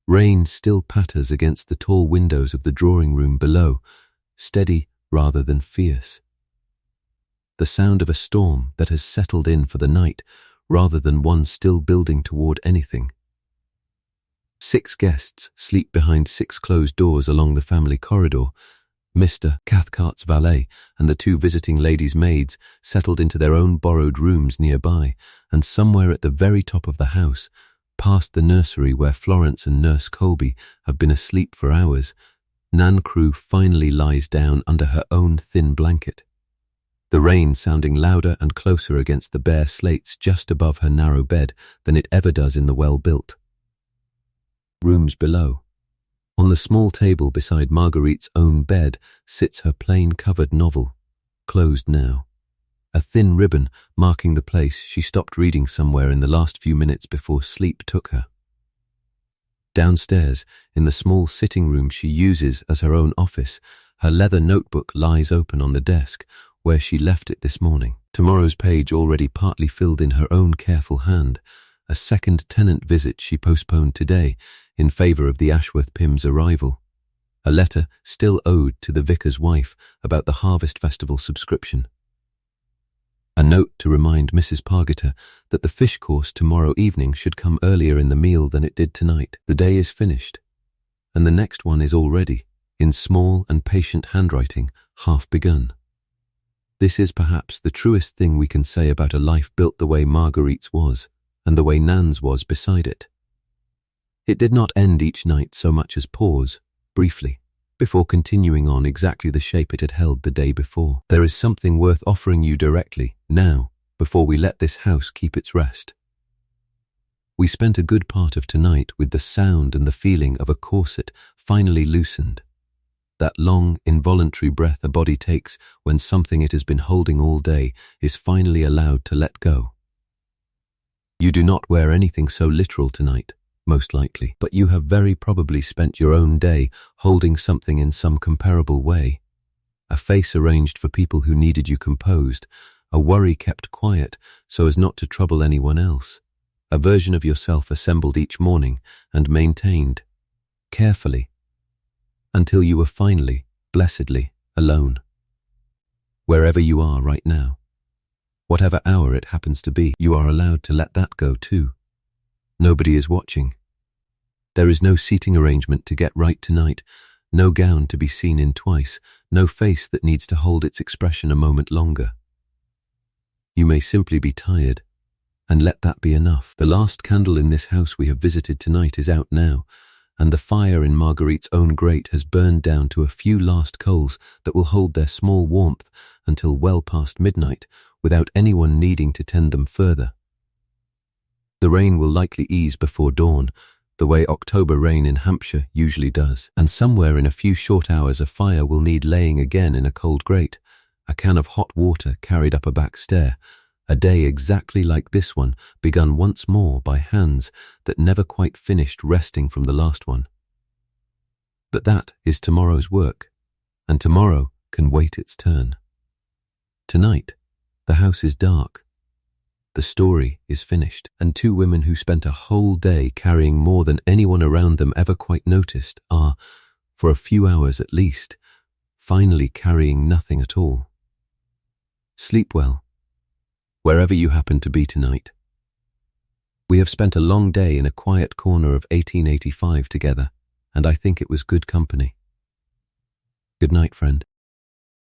Rain still patters against the tall windows of the drawing-room below, steady rather than fierce. The sound of a storm that has settled in for the night rather than one still building toward anything. 6 guests sleep behind 6 closed doors along the family corridor, Mr. Cathcart's valet and the two visiting ladies' maids settled into their own borrowed rooms nearby, and somewhere at the very top of the house, past the nursery where Florence and Nurse Colby have been asleep for hours, Nan Crewe finally lies down under her own thin blanket, the rain sounding louder and closer against the bare slates just above her narrow bed than it ever does in the well-built rooms below. On the small table beside Marguerite's own bed sits her plain-covered novel, closed now, a thin ribbon marking the place she stopped reading somewhere in the last few minutes before sleep took her. Downstairs, in the small sitting room she uses as her own office, her leather notebook lies open on the desk where she left it this morning. Tomorrow's page already partly filled in her own careful hand, a second tenant visit she postponed today in favour of the Ashworth Pym's arrival, a letter still owed to the vicar's wife about the Harvest Festival subscription, a note to remind Mrs. Pargeter that the fish course tomorrow evening should come earlier in the meal than it did tonight. The day is finished, and the next one is already, in small and patient handwriting, half begun. This is perhaps the truest thing we can say about a life built the way Marguerite's was, and the way Nan's was beside it. It did not end each night so much as pause, briefly, before continuing on exactly the shape it had held the day before. There is something worth offering you directly, now, before we let this house keep its rest. We spent a good part of tonight with the sound and the feeling of a corset finally loosened, that long, involuntary breath a body takes when something it has been holding all day is finally allowed to let go. You do not wear anything so literal tonight, most likely, but you have very probably spent your own day holding something in some comparable way. A face arranged for people who needed you composed, a worry kept quiet so as not to trouble anyone else, a version of yourself assembled each morning and maintained, carefully, until you were finally, blessedly, alone. Wherever you are right now, whatever hour it happens to be, you are allowed to let that go too. Nobody is watching. There is no seating arrangement to get right tonight, no gown to be seen in twice, no face that needs to hold its expression a moment longer. You may simply be tired, and let that be enough. The last candle in this house we have visited tonight is out now, and the fire in Marguerite's own grate has burned down to a few last coals that will hold their small warmth until well past midnight without anyone needing to tend them further. The rain will likely ease before dawn, the way October rain in Hampshire usually does, and somewhere in a few short hours a fire will need laying again in a cold grate, a can of hot water carried up a back stair, a day exactly like this one begun once more by hands that never quite finished resting from the last one. But that is tomorrow's work, and tomorrow can wait its turn. Tonight, the house is dark. The story is finished, and two women who spent a whole day carrying more than anyone around them ever quite noticed are, for a few hours at least, finally carrying nothing at all. Sleep well, wherever you happen to be tonight. We have spent a long day in a quiet corner of 1885 together, and I think it was good company. Good night, friend.